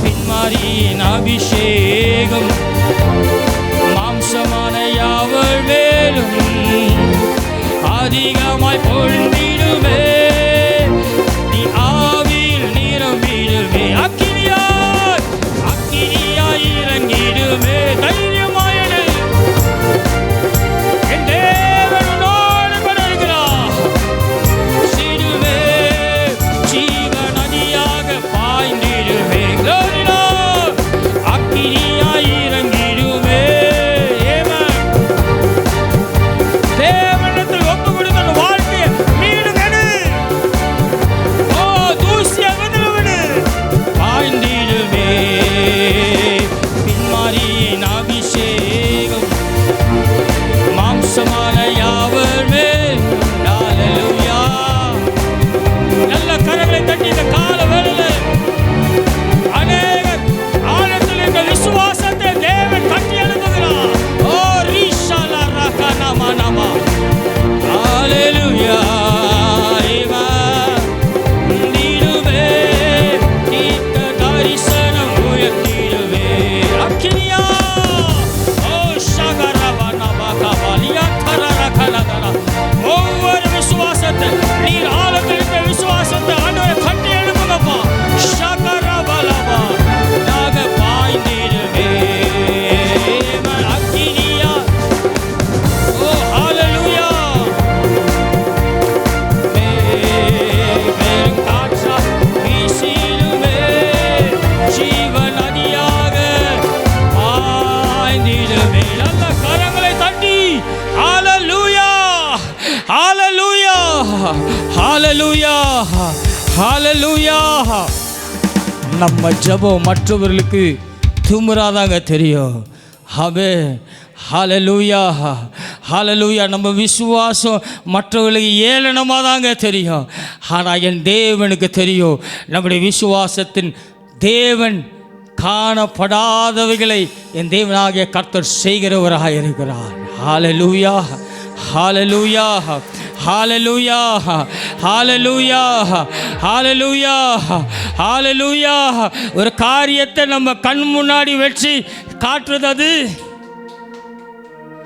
பின்மாரியின் அபிஷேகம் மாம்சமான யாவர் மேலும் அதிகமாய் பொழிந்திடுவே. நீ ஆவியில் நிரம்பிடுவே. அக்கினியாய் இறங்கிடுவே. தைரியமாயிடு. என் தேவன் உன்னோடு கூட இருக்கிறார். சிடுவே ஜீவ நதியாக பாய்ந்திடுவே. Glory Lord. அக்கினியாய் இறங்கிடுவே. தேவனிடத்தில் ஒப்பு கொடுத்த வாழ்க்கையை மீண்டும் எடு. தூசியை விடு. பாய்ந்திடுவே. பின்மாரியின் அபிஷேகம் மாம்சமான யாவர் மேல். ஹல்லேலூயா. நல்ல கரங்களை தட்டி இந்த கால வேளையில் அநேகர் ஆழத்தில் இந்த விசுவாசத்தை தேவன் கட்டி எழுதுகிறார். ஓ ரீஷாலா ரகனமா நம. ஹல்லேலூயா. நீடுவே. தீர்க்க தரிசனம் உயர்த்திடுவே. அக்கினியா. ஓ ஷகரவனமா கபாலியா தரரகலதரா. ஒவ்வொரு விசுவாசத்தை நீர் ஆழத்தில் இந்த விசுவாசத்தை ஆண்டவரை கட்டி எழுப்புங்கப்பா. ஷகரவலமா நாக பாய்ந்திடுவே. அக்கினியா. ஓ ஹல்லேலூயா. காற்றா வீசிடுவே. ஜீவ நதியாக பாய்ந்திடுவே. நல்ல கரங்களை தட்டி ஹல்லேலூயா, ஹல்லேலூயா, ஹல்லேலூயா, ஹல்லேலூயா. நம்ம ஜெபம் மற்றவர்களுக்கு திமிராதாங்க தெரியும். ஆமென். ஹல்லேலூயா, ஹல்லேலூயா. நம்ம விசுவாசம் மற்றவர்களுக்கு ஏளனமாக தாங்க தெரியும். ஆனால் என் தேவனுக்கு தெரியும். நம்முடைய விசுவாசத்தின் தேவன் காணப்படாதவைகளை என் தேவனாகிய கர்த்தர் செய்கிறவராக இருக்கிறார். ஹல்லேலூயா, ஹல்லேலூயா, ஹல்லேலூயா, ஹல்லேலூயா, ஹல்லேலூயா, ஹல்லேலூயா. ஒரு காரியத்தை நம்ம கண் முன்னாடி வச்சு காட்டுறது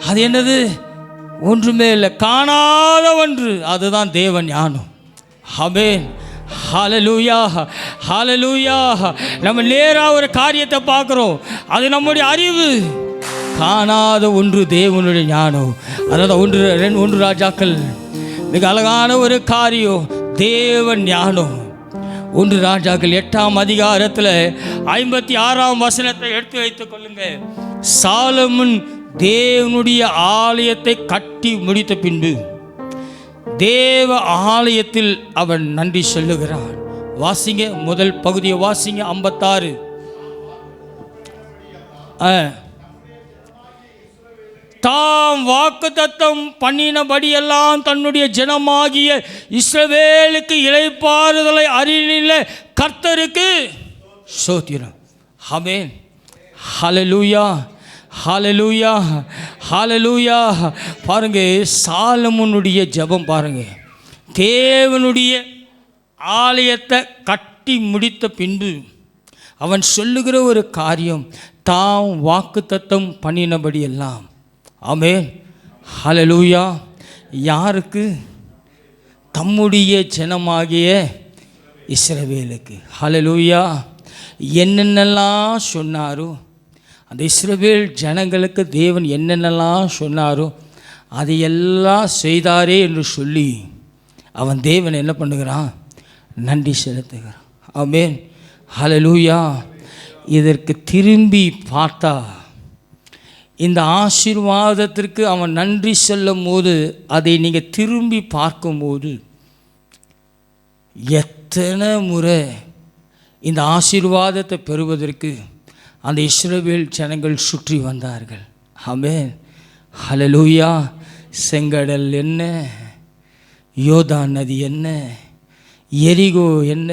அது என்னது? ஒன்றுமே இல்லை, காணாத ஒன்று. அதுதான் தேவ ஞானம். ஆமென். ஹல்லேலூயா, ஹல்லேலூயா. நம்ம நேராக ஒரு காரியத்தை பார்க்குறோம், அது நம்முடைய அறிவு. காணாத ஒன்று தேவனுடைய ஞானம். அதாவது ஒன்று ராஜாக்கள் மிக அழகான ஒரு காரியம், தேவன் ஞானம். 1 ராஜாக்கள் 8ஆம் அதிகாரத்தில் 56ஆம் வசனத்தை எடுத்து வைத்துக் கொள்ளுங்க. சாலமோன் தேவனுடைய ஆலயத்தை கட்டி முடித்த பின்பு தேவ ஆலயத்தில் அவன் நன்றி சொல்லுகிறான். வாசிங்க, முதல் பகுதியை வாசிங்க. 56. தாம் வாக்குத்தத்தம் பண்ணினபடியெல்லாம் தன்னுடைய ஜனமாகிய இஸ்ரவேலுக்கு இளைப்பாறுதலை அருளின கர்த்தருக்கு ஸ்தோத்திரம். ஆமென். ஹல்லேலூயா, ஹல்லேலூயா, ஹல்லேலூயா. பாருங்க, சாலமோனுடைய ஜெபம் பாருங்க. தேவனுடைய ஆலயத்தை கட்டி முடித்த பின்பு அவன் சொல்லுகிற ஒரு காரியம், தாம் வாக்குத்தத்தம் பண்ணினபடி எல்லாம். ஆமென். ஹல்லேலூயா. யாருக்கு? தம்முடைய ஜனமாகிய இஸ்ரவேலுக்கு. ஹல்லேலூயா. என்னென்னலாம் சொன்னாரோ, அந்த இஸ்ரவேல் ஜனங்களுக்கு தேவன் என்னென்னலாம் சொன்னாரோ அதையெல்லாம் செய்தாரே என்று சொல்லி அவன் தேவன் என்ன பண்ணுகிறான்? நன்றி செலுத்துகிறான். ஆமென். ஹல்லேலூயா. இதற்கு திரும்பி பார்த்தா, இந்த ஆசீர்வாதத்திற்கு அவன் நன்றி சொல்லும் போது, அதை நீங்கள் திரும்பி பார்க்கும்போது, எத்தனை முறை இந்த ஆசீர்வாதத்தை பெறுவதற்கு அந்த இஸ்ரவேல் ஜனங்கள் சுற்றி வந்தார்கள். ஆமென். ஹல்லேலூயா. செங்கடல் என்ன, யோர்தான் நதி என்ன, எரிகோ என்ன,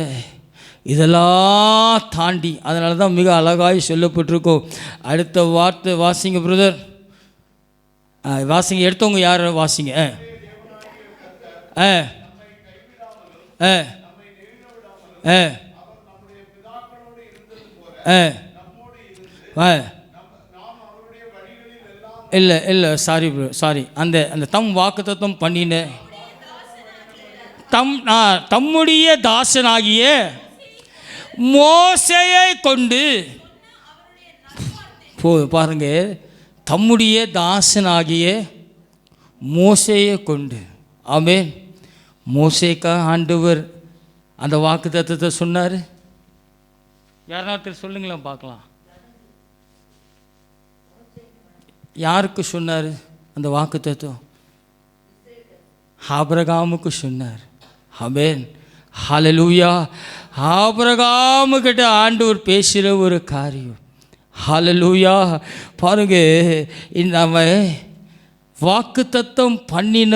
இதெல்லாம் தாண்டி, அதனால தான் மிக அழகாய் சொல்லப்பட்டிருக்கோம். அடுத்த வார்த்தை வாசிங்க பிரதர். வாசிங்க, எடுத்தவங்க யார்? வாசிங்க. இல்லை இல்லை, சாரி ப்ரோ, சாரி. அந்த தம் வாக்குத்தத்தம் பண்ணின தம்முடைய தாசனாகிய மோசேயை கொண்டு பாருங்க, தம்முடைய தாசனாகிய மோசேயை கொண்டு. ஆமென். மோசேக்கா ஆண்டவர் அந்த வாக்குத்தத்தத்தை சொன்னார்? யாருன்னா சொல்லுங்களேன் பார்க்கலாம். யாருக்கு சொன்னார் அந்த வாக்குத்தத்தம்? ஆபிரகாமுக்கு சொன்னார். ஆமென். ஹல்லேலூயா. ஆபிரகாமுக்கிட்ட ஆண்டவர் பேசுகிற ஒரு காரியம். ஹல்லேலூயா. பாருங்க, இந்த அவன் வாக்குத்தத்தம் பண்ணின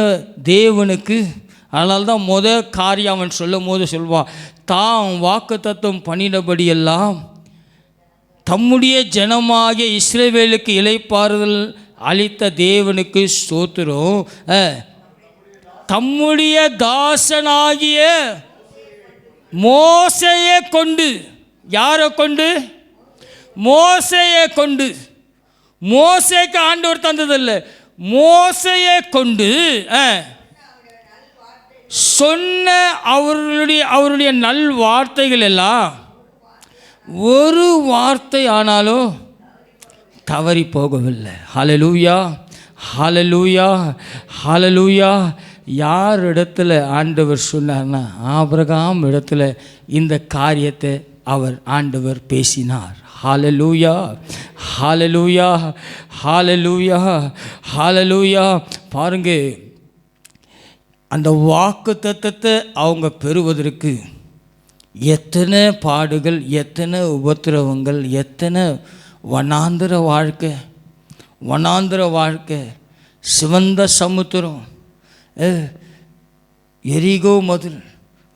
தேவனுக்கு, அதனால தான் காரியம் அவன் சொல்லும் போது சொல்வான், தாம் வாக்குத்தத்தம் பண்ணினபடியெல்லாம் தம்முடைய ஜனமாகிய இஸ்ரவேலுக்கு இளைப்பாறுதல் அளித்த தேவனுக்கு ஸ்தோத்திரம். தம்முடைய தாசனாகிய மோசேயை கொண்டு. யாரை கொண்டு? மோசேயை கொண்டு. மோசேக்கு ஆண்டவர் தந்ததில்லை, மோசேயை கொண்டு சொன்ன அவருடைய நல் வார்த்தைகள் எல்லாம் ஒரு வார்த்தை ஆனாலும் தவறி போகவில்லை. ஹல்லேலூயா. ஹல்லேலூயா. ஹல்லேலூயா. யார் இடத்துல ஆண்டவர் சொன்னார்னா, ஆபிரகாம் இடத்துல இந்த காரியத்தை ஆண்டவர் பேசினார். ஹல்லேலூயா. ஹல்லேலூயா. ஹல்லேலூயா. ஹல்லேலூயா. பாருங்க, அந்த வாக்குத்தத்தத்தை அவங்க பெறுவதற்கு எத்தனை பாடுகள், எத்தனை உபத்திரவங்கள், எத்தனை வனாந்திர வாழ்க்கை, சிவந்த சமுத்திரம், எரிகோ மதில்,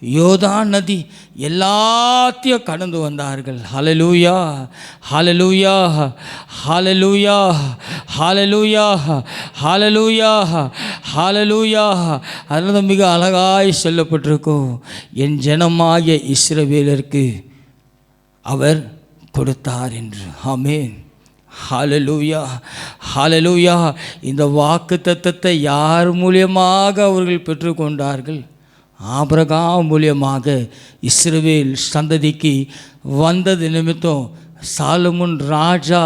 யோர்தான் நதி, எல்லாத்தையும் கடந்து வந்தார்கள். ஹல்லேலூயா. ஹல்லேலூயா. ஹல்லேலூயா. ஹல்லேலூயா. ஹல்லேலூயா. ஹல்லேலூயா. அதனால் மிக அழகாய் சொல்லப்பட்டிருக்கும், என் ஜனமாகிய இஸ்ரவேலருக்கு அவர் கொடுத்தார் என்று. ஆமென். ஹல்லேலூயா. ஹல்லேலூயா. இந்த வாக்குத்தத்தத்தை யார் மூலியமாக அவர்கள் பெற்றுக்கொண்டார்கள்? ஆபிரகாம் மூலியமாக இஸ்ரவேல் சந்ததிக்கு வந்தது நிமித்தம் சாலமோன் ராஜா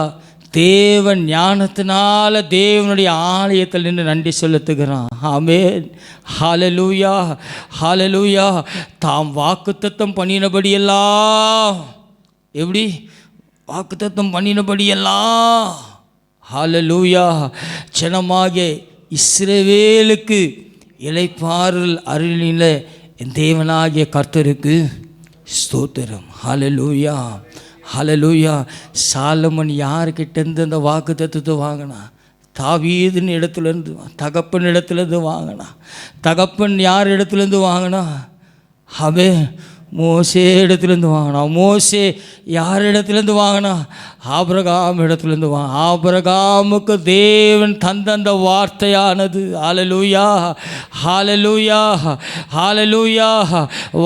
தேவன் ஞானத்தினால தேவனுடைய ஆலயத்தில் நின்று நன்றி செலுத்துகிறான். ஆமென். ஹல்லேலூயா. ஹல்லேலூயா. தாம் வாக்குத்தத்தம் பண்ணினபடியெல்லாம், எப்படி வாக்குத்தத்தம் பண்ணினபடியெல்லாம், ஹல்லேலூயா, ஜனமாகிய இஸ்ரவேலுக்கு இளைப்பாறுதல் அருளின என் தேவனாகிய கர்த்தருக்கு ஸ்தோத்திரம். ஹல்லேலூயா. ஹல்லேலூயா. சாலமோன் யார்கிட்டேருந்து அந்த வாக்குத்தத்தத்தை வாங்கினா? தாவீதின் இடத்துலேருந்து, தகப்பன் இடத்துலேருந்து வாங்கினா. தகப்பன் யார் இடத்துலேருந்து வாங்கினா? அவன் மோசே இடத்துலேருந்து வாங்கினா. மோசே யார் இடத்துலேருந்து வாங்கினா? ஆபிரகாம் இடத்துலேருந்து ஆபிரகாமுக்கு தேவன் தந்த அந்த வார்த்தையானது ஹல்லேலூயா, ஹல்லேலூயா, ஹல்லேலூயா.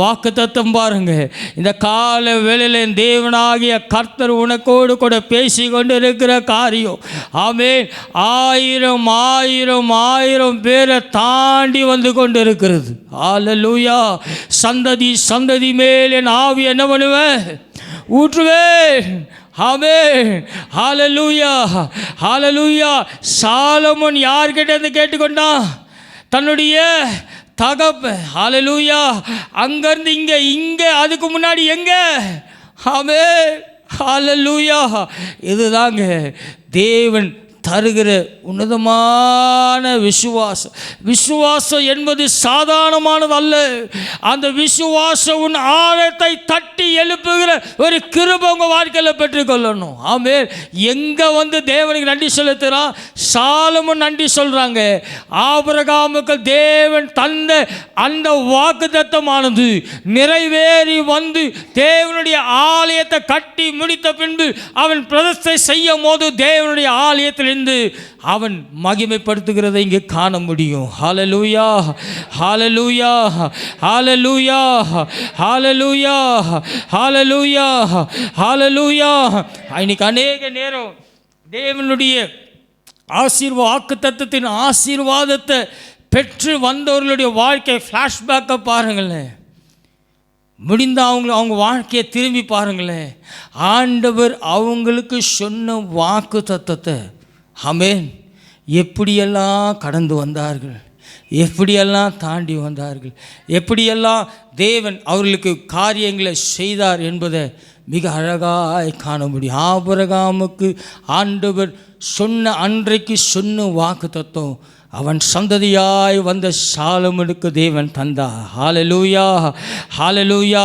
வாக்குத்தத்தம் பாருங்க, இந்த கால வேளையில் தேவனாகிய கர்த்தர் உனக்கோடு கூட பேசி கொண்டு இருக்கிற காரியம், ஆமென், ஆயிரம் ஆயிரம் ஆயிரம் பேரை தாண்டி வந்து கொண்டு இருக்கிறது. ஹல்லேலூயா. சந்ததி சந்ததி மேல் என் ஆவி என்ன பண்ணுவேன்? ஊற்றுவேன். ஆமென், ஹல்லேலூயா, ஹல்லேலூயா. சாலமோன் யார்கிட்ட இருந்து கேட்டுக்கொண்டான்? தன்னுடைய தகப்ப. ஹல்லேலூயா. அங்கேருந்து இங்கே அதுக்கு முன்னாடி எங்கே? ஆமென், ஹல்லேலூயா. இதுதாங்க தேவன் தருகிற உன்னதமான விசுவாசம். விசுவாசம் என்பது சாதாரணமானது அல்ல. அந்த விசுவாசம் உன் ஆழத்தை தட்டி எழுப்புகிற ஒரு கிருபை உங்கள் வாழ்க்கையில் பெற்றுக்கொள்ளணும். ஆமென். எங்கே வந்து தேவனுக்கு நன்றி செலுத்துகிறான்? சாலமோன் நன்றி சொல்கிறாங்க. ஆபிரகாமுக்கு தேவன் தந்த அந்த வாக்குத்தத்தமானது நிறைவேறி வந்து தேவனுடைய ஆலயத்தை கட்டி முடித்த பின்பு அவன் பிரதிஷ்டை செய்யும் போது தேவனுடைய ஆலயத்தில் அவன் மகிமைப்படுத்துகிறதை இங்கே காண முடியும். ஹல்லேலூயா, ஹல்லேலூயா, ஹல்லேலூயா, ஹல்லேலூயா, ஹல்லேலூயா, ஹல்லேலூயா. இன்னைக்கு அநேக நேரம் தேவனுடைய வாக்குத்தத்தத்தின் ஆசீர்வாதத்தை பெற்று வந்தவர்களுடைய வாழ்க்கை ஃப்ளாஷ்பேக்கை பாருங்களேன். முடிந்த அவங்க வாழ்க்கையை திரும்பி பாருங்களேன். ஆண்டவர் அவங்களுக்கு சொன்ன வாக்கு தத்தத்தை, ஆமென், எப்படியெல்லாம் கடந்து வந்தார்கள், எப்படியெல்லாம் தாண்டி வந்தார்கள், எப்படியெல்லாம் தேவன் அவர்களுக்கு காரியங்களை செய்தார் என்பதை மிக அழகாய் காண முடியும். ஆபிரகாமுக்கு ஆண்டவர் சொன்ன அன்றைக்கு சொன்ன வாக்கு தத்துவம் அவன் சந்ததியாய் வந்த சாலமோனுக்கு தேவன் தந்தார். ஹல்லேலூயா, ஹல்லேலூயா.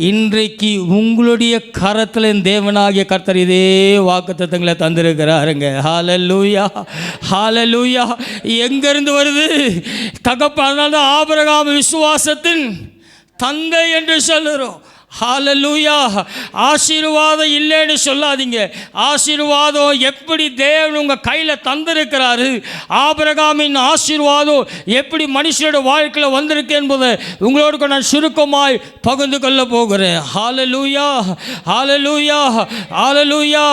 இன்றைக்கு உங்களுடைய கரத்தில் தேவனாகிய கர்த்தர் இதே வாக்குத்தத்தங்களை தந்திருக்கிறாருங்க. ஹல்லேலூயா, ஹல்லேலூயா. எங்கேருந்து வருது? தகப்பன். அதனால தான் ஆபிரகாம் விசுவாசத்தின் தந்தை என்று சொல்லுறோம். ஹல்லேலூயா. ஆசீர்வாதம் இல்லைன்னு சொல்லாதீங்க. ஆசீர்வாதம் எப்படி தேவன் உங்கள் கையில் தந்திருக்கிறாரு, ஆபிரகாமின் ஆசீர்வாதம் எப்படி மனுஷனோட வாழ்க்கையில் வந்திருக்கு என்பதை உங்களோடு நான் சுருக்கமாய் பகிர்ந்து கொள்ள போகிறேன். ஹல்லேலூயா, ஹல்லேலூயா, ஹல்லேலூயா,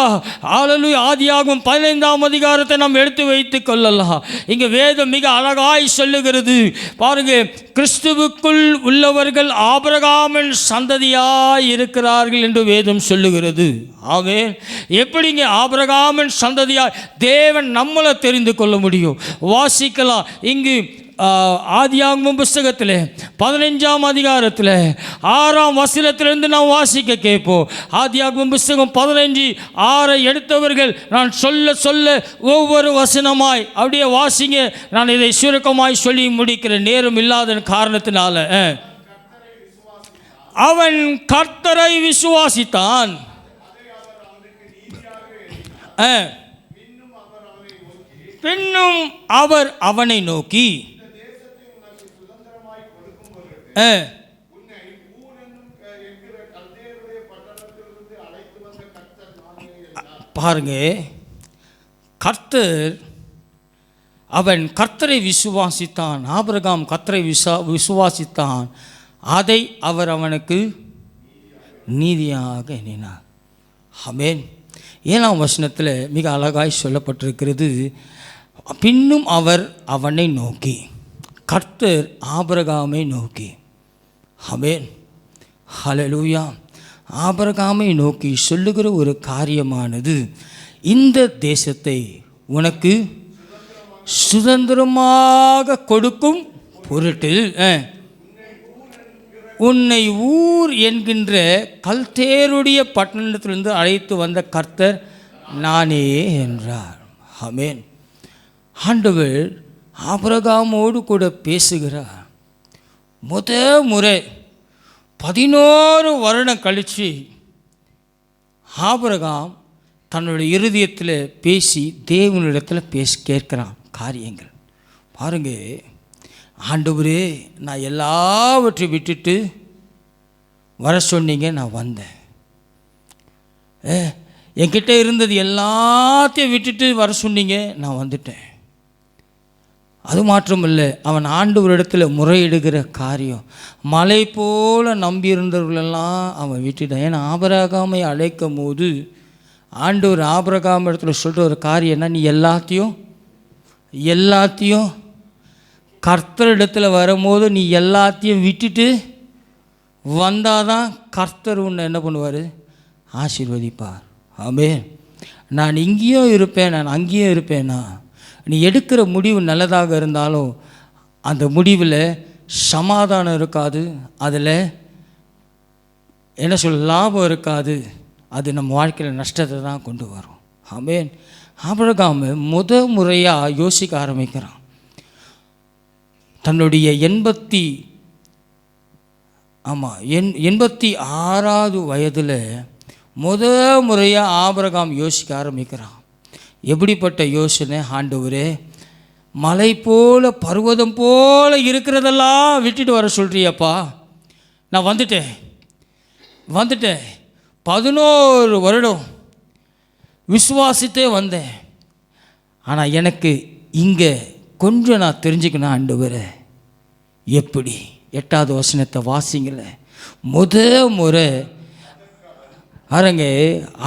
ஹல்லேலூயா. ஆதியாகமம் 15ஆம் அதிகாரத்தை நாம் எடுத்து வைத்துக் கொள்ளலாம். இங்கே வேதம் மிக அழகாய் சொல்லுகிறது பாருங்க. கிறிஸ்துவுக்குள் உள்ளவர்கள் ஆபிரகாமின் சந்ததியாய் இருக்கிறார்கள் என்று வேதம் சொல்லுகிறது. ஆமென். எப்படிங்க ஆபிரகாமின் சந்ததியாய் தேவன் நம்மளை தெரிந்து கொள்ள முடியும்? வாசிக்கலாம். இங்கு ஆதியாகமம் புஸ்தகத்தில் 15ஆம் அதிகாரத்தில் 6ஆம் வசனத்திலிருந்து நாம் வாசிக்க கேட்போம். ஆதியாகமம் புஸ்தகம் 15:6 எடுத்தவர்கள் நான் சொல்ல சொல்ல ஒவ்வொரு வசனமாய் அப்படியே வாசிங்க. நான் இதை சுருக்கமாய் சொல்லி முடிக்கிறேன் நேரம் இல்லாத காரணத்தினால. அவன் கர்த்தரை விசுவாசித்தான், பின்னும் அவர் அவனை நோக்கி பாருங்க, கர்த்தர், அவன் கர்த்தரை விசுவாசித்தான். ஆபிரகாம் கர்த்தரை விசுவாசித்தான், அதை அவர் அவனுக்கு நீதியாக எண்ணினார். ஆமென். 7ஆம் வசனத்தில் மிக அழகாய் சொல்லப்பட்டிருக்கிறது, பின்னும் அவர் அவனை நோக்கி. கர்த்தர் ஆபிரகாமை நோக்கி. ஆமென், ஹல்லேலூயா. ஆபிரகாமை நோக்கி சொல்லுகிற ஒரு காரியமானது, இந்த தேசத்தை உனக்கு சுதந்திரமாக கொடுக்கும் பொருட்டு உன்னை ஊர் என்கின்ற கல்தேருடைய பட்டணத்திலிருந்து அழைத்து வந்த கர்த்தர் நானே என்றார். ஆமென். ஆண்டவர் ஆபிரகாமோடு கூட பேசுகிறார். முறை 11 வருடம் கழித்து ஆபிரகாம் தன்னுடைய இருதயத்தில் பேசி தேவனிடத்தில் கேட்கிறான் காரியங்கள். பாருங்க, ஆண்டவரே, நான் எல்லாவற்றையும் விட்டுட்டு வர சொன்னீங்க, நான் வந்தேன். என்கிட்ட இருந்தது எல்லாத்தையும் விட்டுட்டு வர சொன்னீங்க, நான் வந்துட்டேன். அது மாத்திரமில்லை, அவன் ஆண்டவரிடத்தில் முறையிடுகிற காரியம், மலை போல நம்பியிருந்தவர்களெல்லாம் அவன் விட்டுட்டான். ஏன்னா ஆபிரகாமை அழைக்கும் போது ஆண்டவர் ஆபிரகாம் இடத்துல சொல்கிற ஒரு காரியம் என்ன, நீ எல்லாத்தையும் கர்த்தரிடத்தில் வரும்போது நீ எல்லாத்தையும் விட்டுட்டு வந்தால் தான் கர்த்தர் உன்னை என்ன பண்ணுவார், ஆசீர்வதிப்பார். ஆமென். நான் இங்கேயும் இருப்பேன், நான் அங்கேயும் இருப்பேன்னா, நீ எடுக்கிற முடிவு நல்லதாக இருந்தாலும் அந்த முடிவில் சமாதானம் இருக்காது, அதில் என்ன சொல்ல லாபம் இருக்காது, அது நம்ம வாழ்க்கையில் நஷ்டத்தை தான் கொண்டு வரும். ஆமென். ஆபிரகாம் முறையாக யோசிக்க ஆரம்பிக்கிறான். தன்னுடைய 86வது வயதில் முறையாக ஆபிரகாம் யோசிக்க ஆரம்பிக்கிறான். எப்படிப்பட்ட யோசனை, ஆண்டவரே மலை போல பர்வதம் போல இருக்கிறதெல்லாம் விட்டுட்டு வர சொல்கிறியப்பா, நான் வந்துட்டேன் 11 வருடம் விசுவாசித்தே வந்தேன். ஆனால் எனக்கு இங்கே கொஞ்சம் நான் தெரிஞ்சுக்கணும் ஆண்டவரே. எப்படி? 8வது வசனத்தை வாசிங்கள. முறை அரங்க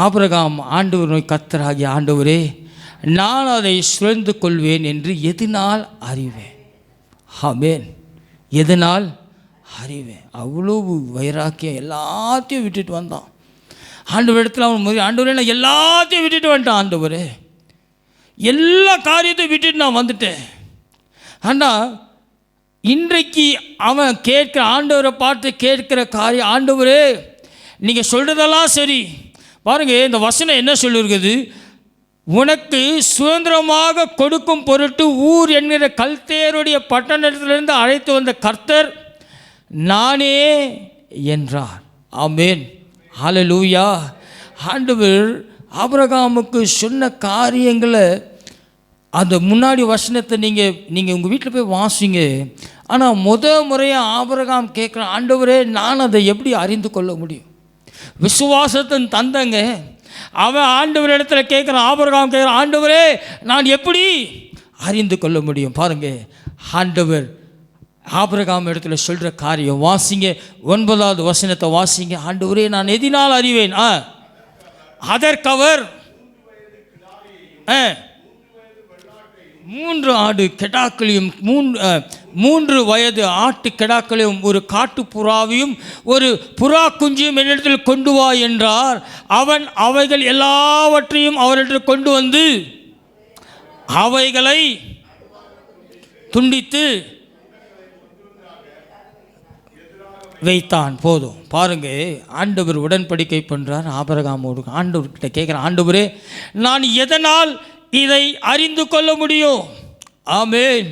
ஆபிரகாம் ஆண்டவர் நோய் கர்த்தராகிய ஆண்டவரே, நான் அதை சுழந்து கொள்வேன் என்று எதனால் அறிவேன். ஆமென். எதனால் அறிவேன். அவ்வளவு வைராக்கியம், எல்லாத்தையும் விட்டுட்டு வந்தான் ஆண்டவர் இடத்துல. அவன் ஆண்டவரே நான் எல்லாத்தையும் விட்டுட்டு வந்துட்டான், ஆண்டவரே எல்லா காரியத்தையும் விட்டுட்டு நான் வந்துட்டேன். ஆனால் இன்றைக்கு அவன் கேட்குற, ஆண்டவரை பார்த்து கேட்குற காரியம், ஆண்டவரே நீங்கள் சொல்கிறதெல்லாம் சரி. பாருங்கள், இந்த வசனம் என்ன சொல்லியிருக்குது, உனக்கு சுதந்திரமாக கொடுக்கும் பொருட்டு ஊர் என்கிற கல்தேருடைய பட்டணத்திலிருந்து அழைத்து வந்த கர்த்தர் நானே என்றார். ஆமென். ஹல்லேலூயா. ஆண்டவர் ஆபிரகாமுக்கு சொன்ன காரியங்களை அந்த முன்னாடி வசனத்தை நீங்கள் உங்கள் வீட்டில் போய் வாசிங்க. ஆனால் முறையாக ஆபிரகாம் கேட்குற, ஆண்டவரே நான் அதை எப்படி அறிந்து கொள்ள முடியும்? விசுவாசத்தின் தந்தங்க அவன் ஆண்டவர் இடத்துல கேட்குறான், ஆபிரகாம் கேட்குறான், ஆண்டவரே நான் எப்படி அறிந்து கொள்ள முடியும்? பாருங்கள், ஆண்டவர் ஆபிரகாம் இடத்துல சொல்கிற காரியம் வாசிங்க. 9வது வசனத்தை வாசிங்க. ஆண்டவரே நான் எதினால் அறிவேன்? அதற்கவர் 3 ஆடு கெடாக்களையும் 3 வயது ஆட்டு கெடாக்களையும் ஒரு காட்டு புறாவையும் ஒரு புறா குஞ்சியும் என்னிடத்தில் கொண்டு வா என்றார். அவன் அவைகள் எல்லாவற்றையும் அவரிடத்தில் கொண்டு வந்து அவைகளை துண்டித்து வைத்தான். போதும். பாருங்க, ஆண்டவர் உடன்படிக்கை பண்ணுறார் ஆபிரகாமோடு. ஆண்டவர்கிட்ட கேட்குறான், ஆண்டவரே நான் எதனால் இதை அறிந்து கொள்ள முடியும்? ஆமென்.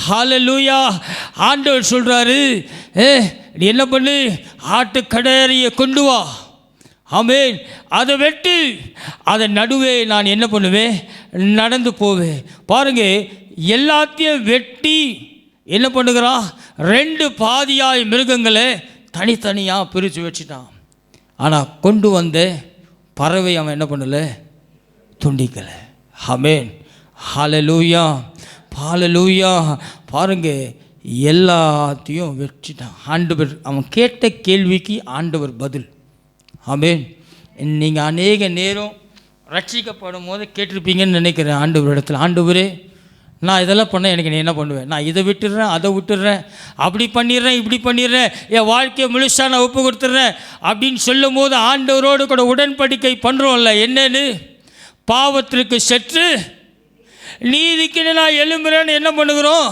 ஹல்லேலூயா. ஆண்டவர் சொல்கிறாரு, நீ என்ன பண்ணு, ஆட்டுக்கடாரியை கொண்டு வா. ஆமென். அதை வெட்டு, அதை நடுவே நான் என்ன பண்ணுவேன், நடந்து போவேன். பாருங்க, எல்லாத்தையும் வெட்டி என்ன பண்ணுகிறான், 2 பாதியாய் மிருகங்களை தனித்தனியாக பிரித்து வச்சுட்டான். ஆனால் கொண்டு வந்த பறவை அவன் என்ன பண்ணலை, துண்டிக்கலை. ஆமென். ஹல்லேலூயா. ஹல்லேலூயா. பாருங்க, எல்லாத்தையும் வெற்றிட்டான். ஆண்டவர் அவன் கேட்ட கேள்விக்கு ஆண்டவர் பதில். ஆமென். நீங்கள் அநேக நேரம் ரட்சிக்கப்படும் போது கேட்டிருப்பீங்கன்னு நினைக்கிறேன் ஆண்டவர் இடத்துல, ஆண்டவரே நான் இதெல்லாம் பண்ண எனக்கு நீ என்ன பண்ணுவேன், நான் இதை விட்டுடுறேன், அதை விட்டுடுறேன், அப்படி பண்ணிடுறேன், இப்படி பண்ணிடுறேன், என் வாழ்க்கையை முழுசாக நான் ஒப்பு கொடுத்துட்றேன் அப்படின்னு சொல்லும் போது ஆண்டவரோடு கூட உடன்படிக்கை பண்ணுறோம்ல. என்னன்னு, பாவத்திற்கு செற்று நீதிக்கு நான் எழும்புறேன்னு என்ன பண்ணுகிறோம்,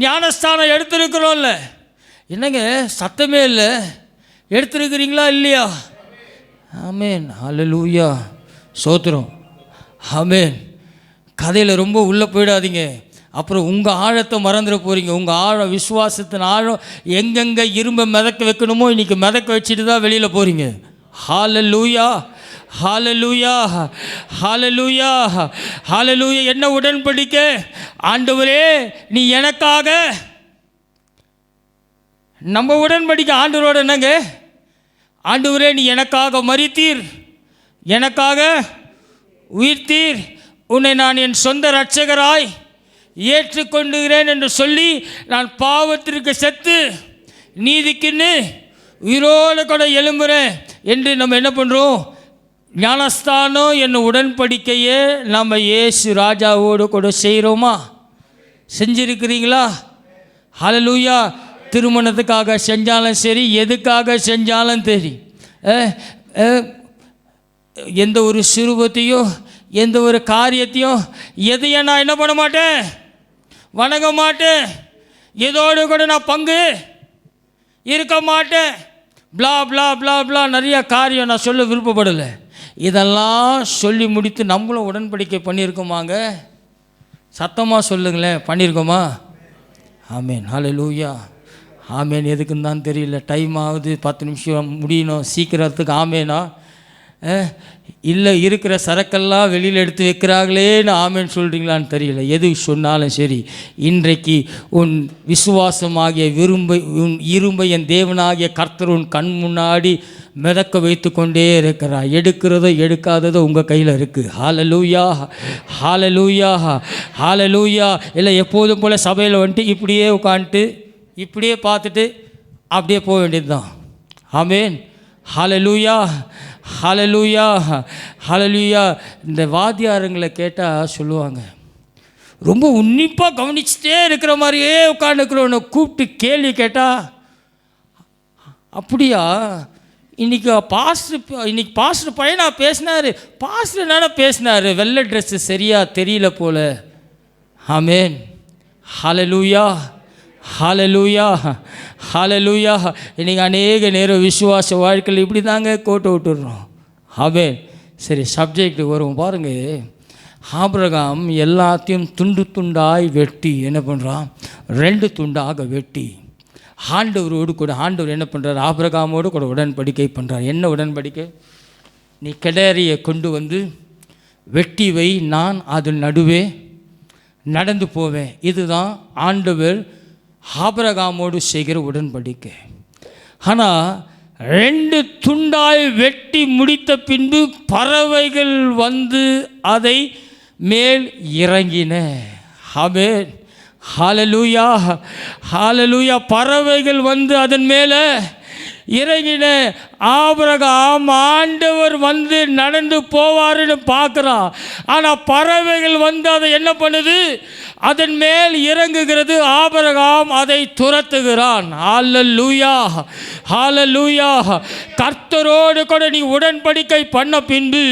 ஞானஸ்தானம் எடுத்துருக்குறோம்ல. என்னங்க சத்தமே இல்லை, எடுத்துருக்கிறீங்களா இல்லையா? ஆமென். ஹல்லேலூயா. சோத்திரம். ஆமென். கதையில் ரொம்ப உள்ளே போயிடாதீங்க, அப்புறம் உங்கள் ஆழத்தை மறந்துட போகிறீங்க. உங்கள் விசுவாசத்தின் ஆழம் எங்கெங்கே இரும்பை மிதக்க வைக்கணுமோ இன்றைக்கி மிதக்க வச்சுட்டு தான் வெளியில் போகிறீங்க. ஹல்லேலூயா. ஹல்லேலூயா. ஹல்லேலூயா. ஹல்லேலூயா. என்ன உடன்படிக்கை? ஆண்டவரே நீ எனக்காக, நம்ம உடன்படிக்கை ஆண்டவரோட என்னங்க, ஆண்டவரே நீ எனக்காக மரித்தீர், எனக்காக உயிர்த்தீர், உன்னை நான் என் சொந்த இரட்சகராய் ஏற்றுக்கொண்டுகிறேன் என்று சொல்லி நான் பாவத்திற்கு செத்து நீதிக்குன்னு உயிரோடு கூட எழும்புறேன் என்று நம்ம என்ன பண்ணுறோம்? ஞானஸ்தானம் என்னும் உடன்படிக்கையே நம்ம இயேசு ராஜாவோடு கூட செய்கிறோமா? செஞ்சிருக்கிறீங்களா? ஹல்லேலூயா. திருமணத்துக்காக செஞ்சாலும் சரி, எதுக்காக செஞ்சாலும் சரி, எந்த ஒரு சிறுவத்தையும் எந்த ஒரு காரியத்தையும் எதையும் நான் என்ன பண்ண மாட்டேன்? வணங்க மாட்டேன். இதோடு கூட நான் பங்கு இருக்க மாட்டேன். பிளா பிளா பிளா பிளா நிறைய காரியம் நான் சொல்ல விருப்பப்படலை. இதெல்லாம் சொல்லி முடித்து நம்மளும் உடன்படிக்கை பண்ணியிருக்கோமாங்க? சத்தமாக சொல்லுங்களேன், பண்ணியிருக்கோமா? ஆமேன். ஹல்லேலூயா. ஆமேன். எதுக்குன்னு தான் தெரியல. டைம் ஆகுது, 10 நிமிஷம் முடியணும் சீக்கிரத்துக்கு. ஆமேனா? இல்லை இருக்கிற சரக்கெல்லாம் வெளியில் எடுத்து வைக்கிறாங்களேன்னு ஆமேன்னு சொல்கிறீங்களான்னு தெரியல. எது சொன்னாலும் சரி, இன்றைக்கு உன் விசுவாசமாகிய உன் இரும்பை என் தேவனாகிய கர்த்தர் உன் கண் முன்னாடி மிதக்க வைத்து கொண்டே இருக்கிறார். எடுக்கிறதோ எடுக்காததோ உங்கள் கையில் இருக்குது. ஹல்லேலூயா, ஹல்லேலூயா, ஹல்லேலூயா. இல்லை எப்போதும் போல் சபையில் வந்துட்டு இப்படியே உட்காந்துட்டு இப்படியே பார்த்துட்டு அப்படியே போக வேண்டியது தான். ஆமேன். ஹல்லேலூயா, ஹல்லேலூயா, ஹல்லேலூயா. இந்த வாத்தியாருங்களை கேட்டால் சொல்லுவாங்க, ரொம்ப உன்னிப்பாக கவனிச்சுட்டே இருக்கிற மாதிரியே உட்காந்துக்கிறவனை கூப்பிட்டு கேள்வி கேட்டால், அப்படியா இன்றைக்கி பாஸ்டர் பையனா பேசினார், பாஸ்டர் என்னடா பேசினார், வெள்ளை ட்ரெஸ்ஸு சரியாக தெரியல போல். ஆமேன். ஹல்லேலூயா, ஹல்லேலூயா, ஹல்லேலூயா. இன்றைக்கி அநேக நேரம் விசுவாச வாழ்க்கையில் இப்படி தாங்க கோட்டை விட்டுடுறோம். ஆமேன். சரி, சப்ஜெக்ட்டுக்கு வருவோம். பாருங்கள், ஆபிரகாம் எல்லாத்தையும் துண்டு துண்டாய் வெட்டி என்ன பண்ணுறான்? 2 துண்டாக வெட்டி ஆண்டவரோடு கூட ஆண்டவர் என்ன பண்ணுறார்? ஆபிரகாமோடு கூட உடன்படிக்கை பண்ணுறார். என்ன உடன்படிக்கை? நீ கிடாரியை கொண்டு வந்து வெட்டி வை, நான் அதன் நடுவே நடந்து போவேன். இதுதான் ஆண்டவர் ஆபிரகாமோடு செய்கிற உடன்படிக்கை. ஆனால் 2 துண்டாய் வெட்டி முடித்த பின்பு பறவைகள் வந்து அதை மேல் இறங்கின. ஆமென். ஹல்லேலூயா, ஹல்லேலூயா. பறவைகள் வந்து அதன் மேலே இறங்கின. ஆபிரகாம் ஆண்டவர் வந்து நடந்து போவாருன்னு பார்க்குறான். ஆனால் பறவைகள் வந்து அதை என்ன பண்ணுது? அதன் மேல் இறங்குகிறது. ஆபிரகாம் அதை துரத்துகிறான். ஹல்லேலூயா, ஹல்லேலூயா. கர்த்தரோடு கூட நீ உடன்படிக்கை பண்ண பின்பு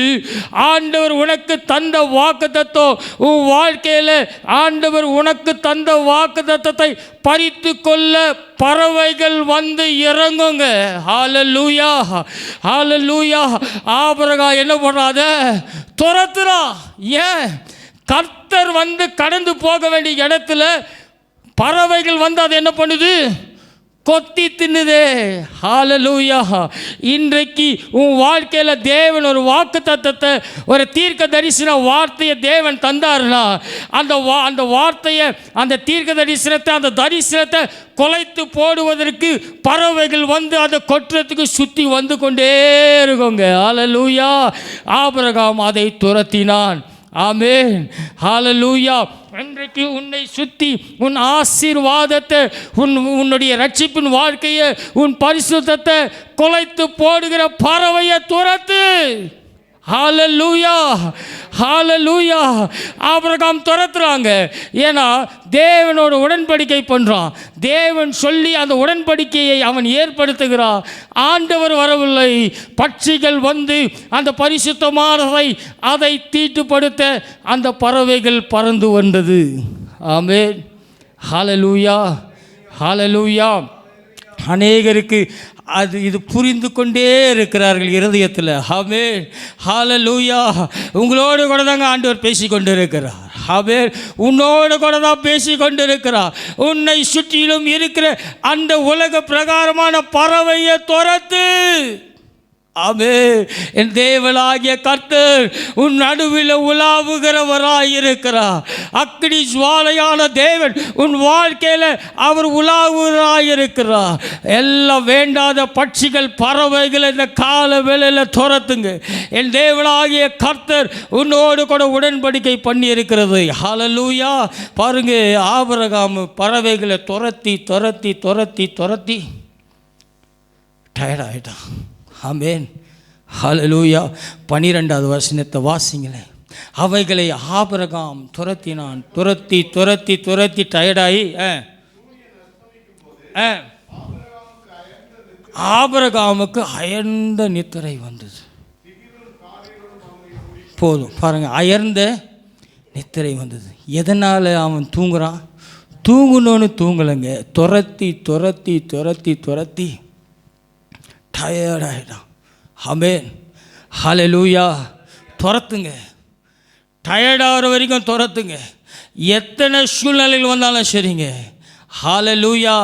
ஆண்டவர் உனக்கு தந்த வாக்குத்தத்தம், உன் வாழ்க்கையில் ஆண்டவர் உனக்கு தந்த வாக்குத்தத்தத்தை பறித்து கொள்ள பறவைகள் வந்து இறங்குங்க. ஹல்லேலூயா, ஹல்லேலூயா. ஆபிரகாம் என்ன பண்ணுறாத? துரத்துறா. ஏன்? கர்த்தர் வந்து கடந்து போக வேண்டிய இடத்துல பறவைகள் வந்து அதை என்ன பண்ணுது? கொத்தி தின்னுதே. ஹல்லேலூயா. இன்றைக்கு உன் வாழ்க்கையில் தேவன் ஒரு வாக்குத்தத்தத்தை, ஒரு தீர்க்க தரிசன வார்த்தையை தேவன் தந்தார்னா, அந்த வார்த்தையை, அந்த தீர்க்க தரிசனத்தை, அந்த தரிசனத்தை கொலைத்து போடுவதற்கு பறவைகள் வந்து அதை கொட்டுறதுக்கு சுற்றி வந்து கொண்டே இருக்குங்க. ஹல்லேலூயா. ஆபிரகாம் அதை துரத்தினான். ஆமென். ஹல்லேலூயா. இன்றைக்கு உன்னை சுற்றி உன் ஆசீர்வாதத்தை, உன்னுடைய ரட்சிப்பின் வாழ்க்கையை, உன் பரிசுத்தத்தை கொலைத்து போடுகிற பறவையை துரத்து. ஹல்லேலூயா, ஹல்லேலூயா. ஆபிரகாம் துரத்துறாங்க. ஏன்னா தேவனோட உடன்படிக்கை பண்ணுறான். தேவன் சொல்லி அந்த உடன்படிக்கையை அவன் ஏற்படுத்துகிறான். ஆண்டவர் வரவில்லை, பட்சிகள் வந்து அந்த பரிசுத்தமானதை அதை தீட்டுப்படுத்த அந்த பறவைகள் பறந்து வந்தது. ஆமென். ஹல்லேலூயா, ஹல்லேலூயா. அநேகருக்கு இது புரிந்து கொண்டே இருக்கிறார்கள் இருதயத்தில். ஆமென். ஹல்லேலூயா. உங்களோடு கூட தாங்க ஆண்டவர் பேசி கொண்டு இருக்கிறார். ஆமென். உன்னோடு கூட தான் பேசி கொண்டு இருக்கிறார். உன்னை சுற்றிலும் இருக்கிற அந்த உலக பிரகாரமான பறவையை துரத்து. ஆமே. என் தேவனாகிய கர்த்தர் உன் நடுவில் உலாவுகிறவராயிருக்கிறார். அக்கினி ஜுவாலையான தேவன் உன் வாழ்க்கையில் அவர் உலாவுகிறாயிருக்கிறார். எல்லாம் வேண்டாத பட்சிகள் பறவைகள் இந்த கால வேளையில் துரத்துங்க. என் தேவனாகிய கர்த்தர் உன்னோடு கூட உடன்படிக்கை பண்ணி இருக்கிறது. ஹல்லேலூயா. பாருங்க, ஆபிரகாம் பறவைகளை துரத்தி துரத்தி துரத்தி துரத்தி டயர்டாயிட்டான். ஆமென். ஹல்லேலூயா. 12வது வசனத்தை வாசிங்களேன். அவைகளை ஆபிரகாம் துரத்தினான். துரத்தி துரத்தி துரத்தி டயர்டாகி ஆபிரகாமுக்கு அயர்ந்த நித்திரை வந்தது. போதும் பாருங்கள், அயர்ந்த நித்திரை வந்தது. எதனால் அவன் தூங்குறான்? தூங்கணுன்னு தூங்கலைங்க. துரத்தி துரத்தி துரத்தி துரத்தி டயர்டாயிட்டான். ஆமென். ஹல்லேலூயா. துரத்துங்க, டயர்டாகிற வரைக்கும் துரத்துங்க. எத்தனை சூழ்நிலைகள் வந்தாலும் சரிங்க. ஹல்லேலூயா,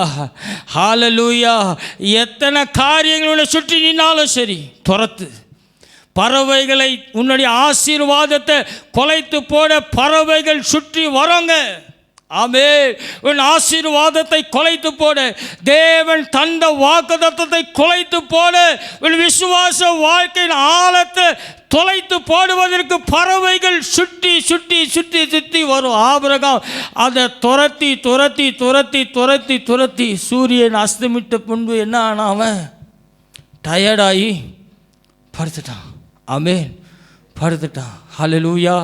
ஹல்லேலூயா. எத்தனை காரியங்களை சுற்றி நின்னாலும் சரி, துரத்து. பறவைகளை, உன்னுடைய ஆசீர்வாதத்தை கொலைத்து போட பறவைகள் சுற்றி வரோங்க. ஆமென். உன் ஆசீர்வாதத்தை கொலைத்து போட, தேவன் தந்த வாக்குத்தத்தத்தை கொலைத்து போட, உன் விசுவாச வாழ்க்கையின் ஆழத்தை தொலைத்து போடுவதற்கு பறவைகள் சுற்றி சுற்றி சுற்றி சுற்றி வரும். ஆபிரகாம் அதை துரத்தி துரத்தி துரத்தி துரத்தி துரத்தி சூரியன் அஸ்தமிட்ட பின்பு என்ன ஆனா, அவன் டயர்டாகி படுத்துட்டான். ஆமென். படுத்துட்டான். ஹல்லேலூயா.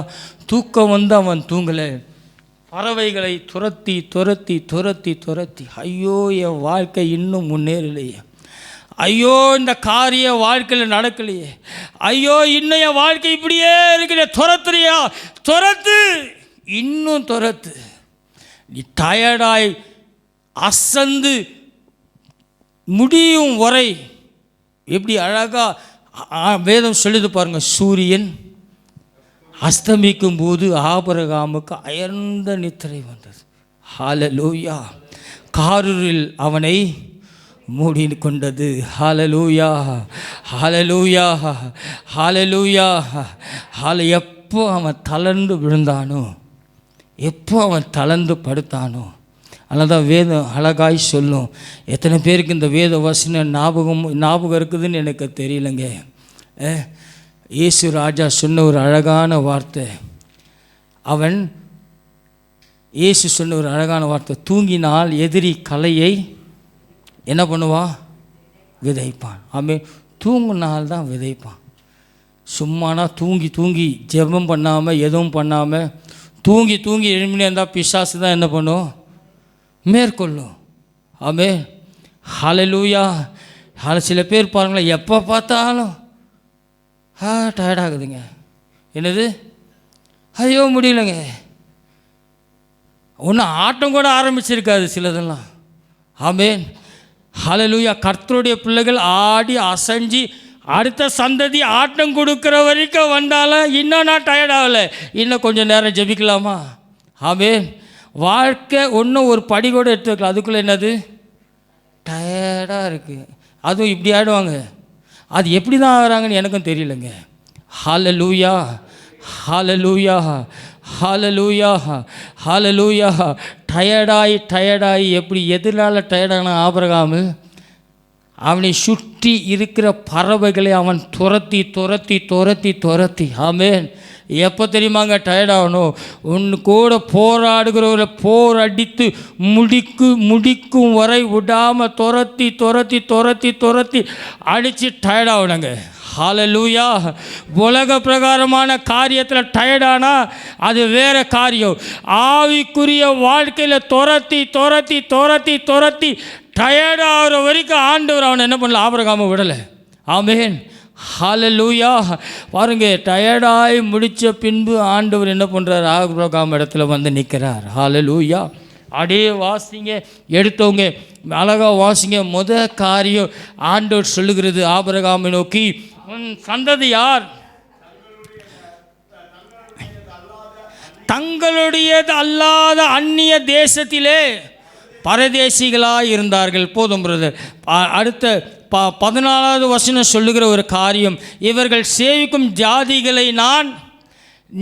தூக்கம் வந்து அவன் தூங்கலை. பறவைகளை துரத்தி துரத்தி துரத்தி துரத்தி, ஐயோ என் வாழ்க்கை இன்னும் முன்னேறலையே, ஐயோ இந்த காரிய வாழ்க்கையில் நடக்கலையே, ஐயோ இன்னும் என் வாழ்க்கை இப்படியே இருக்கிற, துரத்துறியா? துரத்து, இன்னும் துரத்து. நீ டயர்டாய் அசந்து முடியும் வரை எப்படி அழகாக வேதம் சொல்லுது பாருங்கள். சூரியன் அஸ்தமிக்கும் போது ஆபிரகாமுக்கு அயர்ந்த நித்திரை வந்தது. ஹல்லேலூயா. காரில் அவனை மூடி கொண்டது. ஹல்லேலூயா, ஹல்லேலூயா, ஹல்லேலூயா. எப்போ அவன் தளர்ந்து விழுந்தானோ, எப்போ அவன் தளர்ந்து படுத்தானோ, அதனால் தான் வேதம் அழகாய் சொல்லும். எத்தனை பேருக்கு இந்த வேத வசனம் ஞாபகம் இருக்குதுன்னு எனக்கு தெரியலைங்க. இயேசு ராஜா சொன்ன ஒரு அழகான வார்த்தை. இயேசு சொன்ன ஒரு அழகான வார்த்தை, தூங்கினால் எதிரி கலையை என்ன பண்ணுவான்? விதைப்பான். ஆமென். தூங்கினால்தான் விதைப்பான். சும்மானா தூங்கி தூங்கி ஜெபம் பண்ணாமல் எதுவும் பண்ணாமல் தூங்கி தூங்கி எழுப்பினே இருந்தால் பிசாசு தான் என்ன பண்ணும்? மேற்கொள்ளும். ஆமென். ஹல்லேலூயா. சில பேர் பாருங்களேன், எப்போ பார்த்தாலும் டயர்டாகுதுங்க. என்னது? ஐயோ முடியலைங்க. ஒன்றும் ஆட்டம் கூட ஆரம்பிச்சிருக்காது சிலதெல்லாம். ஆமென். ஹல்லேலூயா. கர்த்தருடைய பிள்ளைகள் ஆடி அசைஞ்சு அடுத்த சந்ததி ஆட்டம் கொடுக்குற வரைக்கும் வந்தாலும் இன்னும் நான் டயர்டாகலை, இன்னும் கொஞ்சம் நேரம் ஜெபிக்கலாமா? ஆமென். வாழ்க்கை ஒன்றும் ஒரு படி கூட எடுத்து வைக்கலாம், அதுக்குள்ளே என்னது? டயர்டாக இருக்குது. அதுவும் இப்படி ஆகிடுவாங்க. அது எப்படி தான் ஆகிறாங்கன்னு எனக்கும் தெரியலைங்க. ஹல்லேலூயா, ஹல்லேலூயா, ஹல்லேலூயா, ஹல்லேலூயா. டயர்டாகி எப்படி எதனால் டயர்டான ஆபிரகாமு? அவனை சுற்றி இருக்கிற பறவைகளை அவன் துரத்தி துரத்தி துரத்தி துரத்தி. ஆமென். எப்போ தெரியுமாங்க டயர்டாகணும்? ஒன்று கூட போராடுகிறவரை போர் அடித்து முடிக்கும் வரை விடாமல் துரத்தி துரத்தி துரத்தி துரத்தி அடித்து டயர்டாகணுங்க. ஹல்லேலூயா. உலக பிரகாரமான காரியத்தில் டயர்டானா அது வேறு காரியம். ஆவிக்குரிய வாழ்க்கையில் துரத்தி துரத்தி துரத்தி துரத்தி டயர்டாகிற வரைக்கும் ஆண்டவர் அவனை என்ன பண்ணல? ஆபிரகாமை விடலை. ஆமென். ஹல்லேலூயா. பாருங்க, டயர்டாகி முடித்த பின்பு ஆண்டவர் என்ன பண்ணுறார்? ஆபிரகாம் இடத்துல வந்து நிற்கிறார். ஹல்லேலூயா. அப்படியே வாசிங்க, எடுத்தவங்க அழகாக வாசிங்க. காரியம் ஆண்டவர் சொல்லுகிறது ஆபிரகாமை நோக்கி, உன் சந்ததி யார்? தங்களுடையது அல்லாத அந்நிய தேசத்திலே பரதேசிகளாக இருந்தார்கள். போதும் பிரதர். அடுத்த 14வது வசனம் சொல்லுகிற ஒரு காரியம், இவர்கள் சேவிக்கும் ஜாதிகளை நான்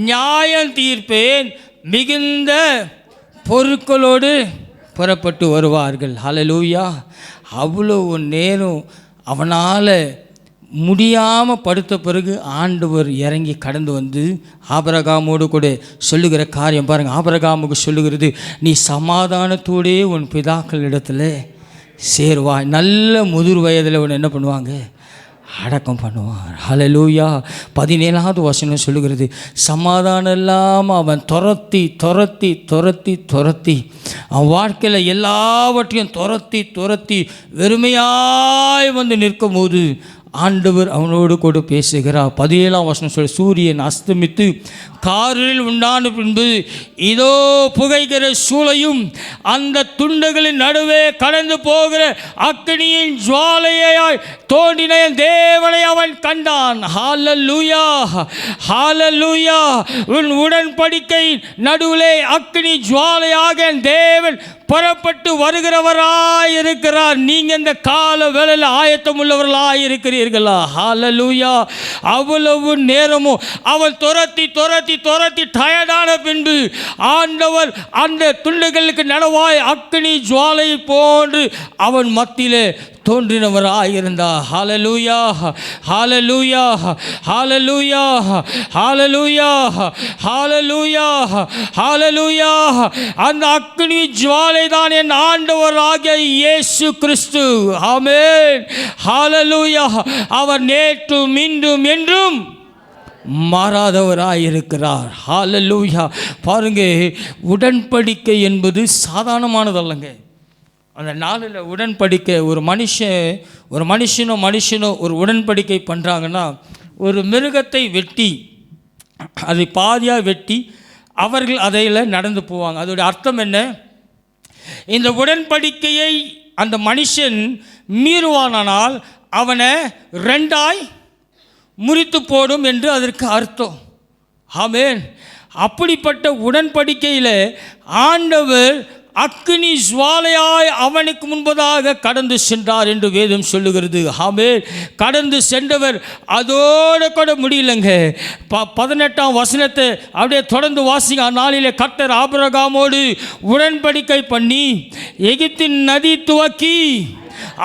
நியாயம் தீர்ப்பேன், மிகுந்த பொருட்களோடு புறப்பட்டு வருவார்கள். ஹல்லேலூயா. அவ்வளவு நேரம் அவனால் முடியாமல் படுத்த பிறகு ஆண்டவர் இறங்கி கடந்து வந்து ஆபிரகாமோடு கூட சொல்லுகிற காரியம் பாருங்கள். ஆபிரகாமுக்கு சொல்லுகிறது, நீ சமாதானத்தோடே உன் பிதாக்கள் இடத்துல சேருவாய். நல்ல முதிர் வயதில் உன்னை என்ன பண்ணுவாங்க, அடக்கம் பண்ணுவார். ஹல்லேலூயா. 17வது வசனம் சொல்லுகிறது, சமாதானம் இல்லாமல் அவன் துரத்தி துரத்தி துரத்தி துரத்தி அவன் வாழ்க்கையில் எல்லாவற்றையும் துரத்தி துரத்தி வெறுமையாய் வந்து நிற்கும் போது ஆண்டவர் அவனோடு கூட பேசுகிறார். 17ஆம் வசனம் சொல்லி, சூரியன் அஸ்தமித்து காரில் உண்டான பின்பு இதோ புகைகிற சூளையும் அந்த துண்டுகளின் நடுவே கடந்து போகிற அக்கினியின் ஜுவாலையாய் தோன்றின தேவனை அவன் கண்டான். ஹல்லேலூயா, ஹல்லேலூயா. உன் உடன்படிக்கை நடுவிலே அக்கினி ஜுவாலையாக தேவன் புறப்பட்டு வருகிறவராயிருக்கிறார். நீங்கள் இந்த கால வேளையில் ஆயத்தம் உள்ளவர்களாயிருக்கிறீர்களா? ஹல்லேலூயா. அவ்வளவு நேரமும் அவன் துரத்தி துரத்தி துரத்தி டயர்டான பின்பு ஆண்டவர் அந்த துண்டுகளுக்கு நடுவாய் அக்கினி ஜுவாலை போன்று அவன் மத்தியிலே தோன்றினவராயிருந்தார். ஹல்லேலூயா, ஹல்லேலூயா, ஹல்லேலூயா, ஹல்லேலூயா, ஹல்லேலூயா, ஹல்லேலூயா. அந்த அக்கினி ஜுவாலை தான் என் ஆண்டவராகிய இயேசு கிறிஸ்து. ஆமென். ஹல்லேலூயா. அவர் நேற்றும் இன்றும் என்றும் மாறாதவராயிருக்கிறார். ஹல்லேலூயா. பாருங்க, உடன்படிக்கை என்பது சாதாரணமானதல்லங்க. அந்த நாளில் உடன்படிக்கை, ஒரு மனுஷனோ ஒரு உடன்படிக்கை பண்ணுறாங்கன்னா, ஒரு மிருகத்தை வெட்டி அதை பாதியாக வெட்டி அவர்கள் அதையில் நடந்து போவாங்க. அதோடைய அர்த்தம் என்ன? இந்த உடன்படிக்கையை அந்த மனுஷன் மீறுவானால் அவனை 2ஆய் முறித்து போடும் என்று அதற்கு அர்த்தம். ஆமென். அப்படிப்பட்ட உடன்படிக்கையில் ஆண்டவர் அக்கினி ஜுவாலையாய் அவனுக்கு முன்பதாக கடந்து சென்றார் என்று வேதம் சொல்லுகிறது. ஆமென். கடந்து சென்றவர் அதோடு கூட முடியலைங்க. 18ஆம் வசனத்தை அப்படியே தொடர்ந்து வாசிங்க. அந்நாளிலே கர்த்தர் ஆபிரகாமோடு உடன்படிக்கை பண்ணி எகிப்தின் நதி துவக்கி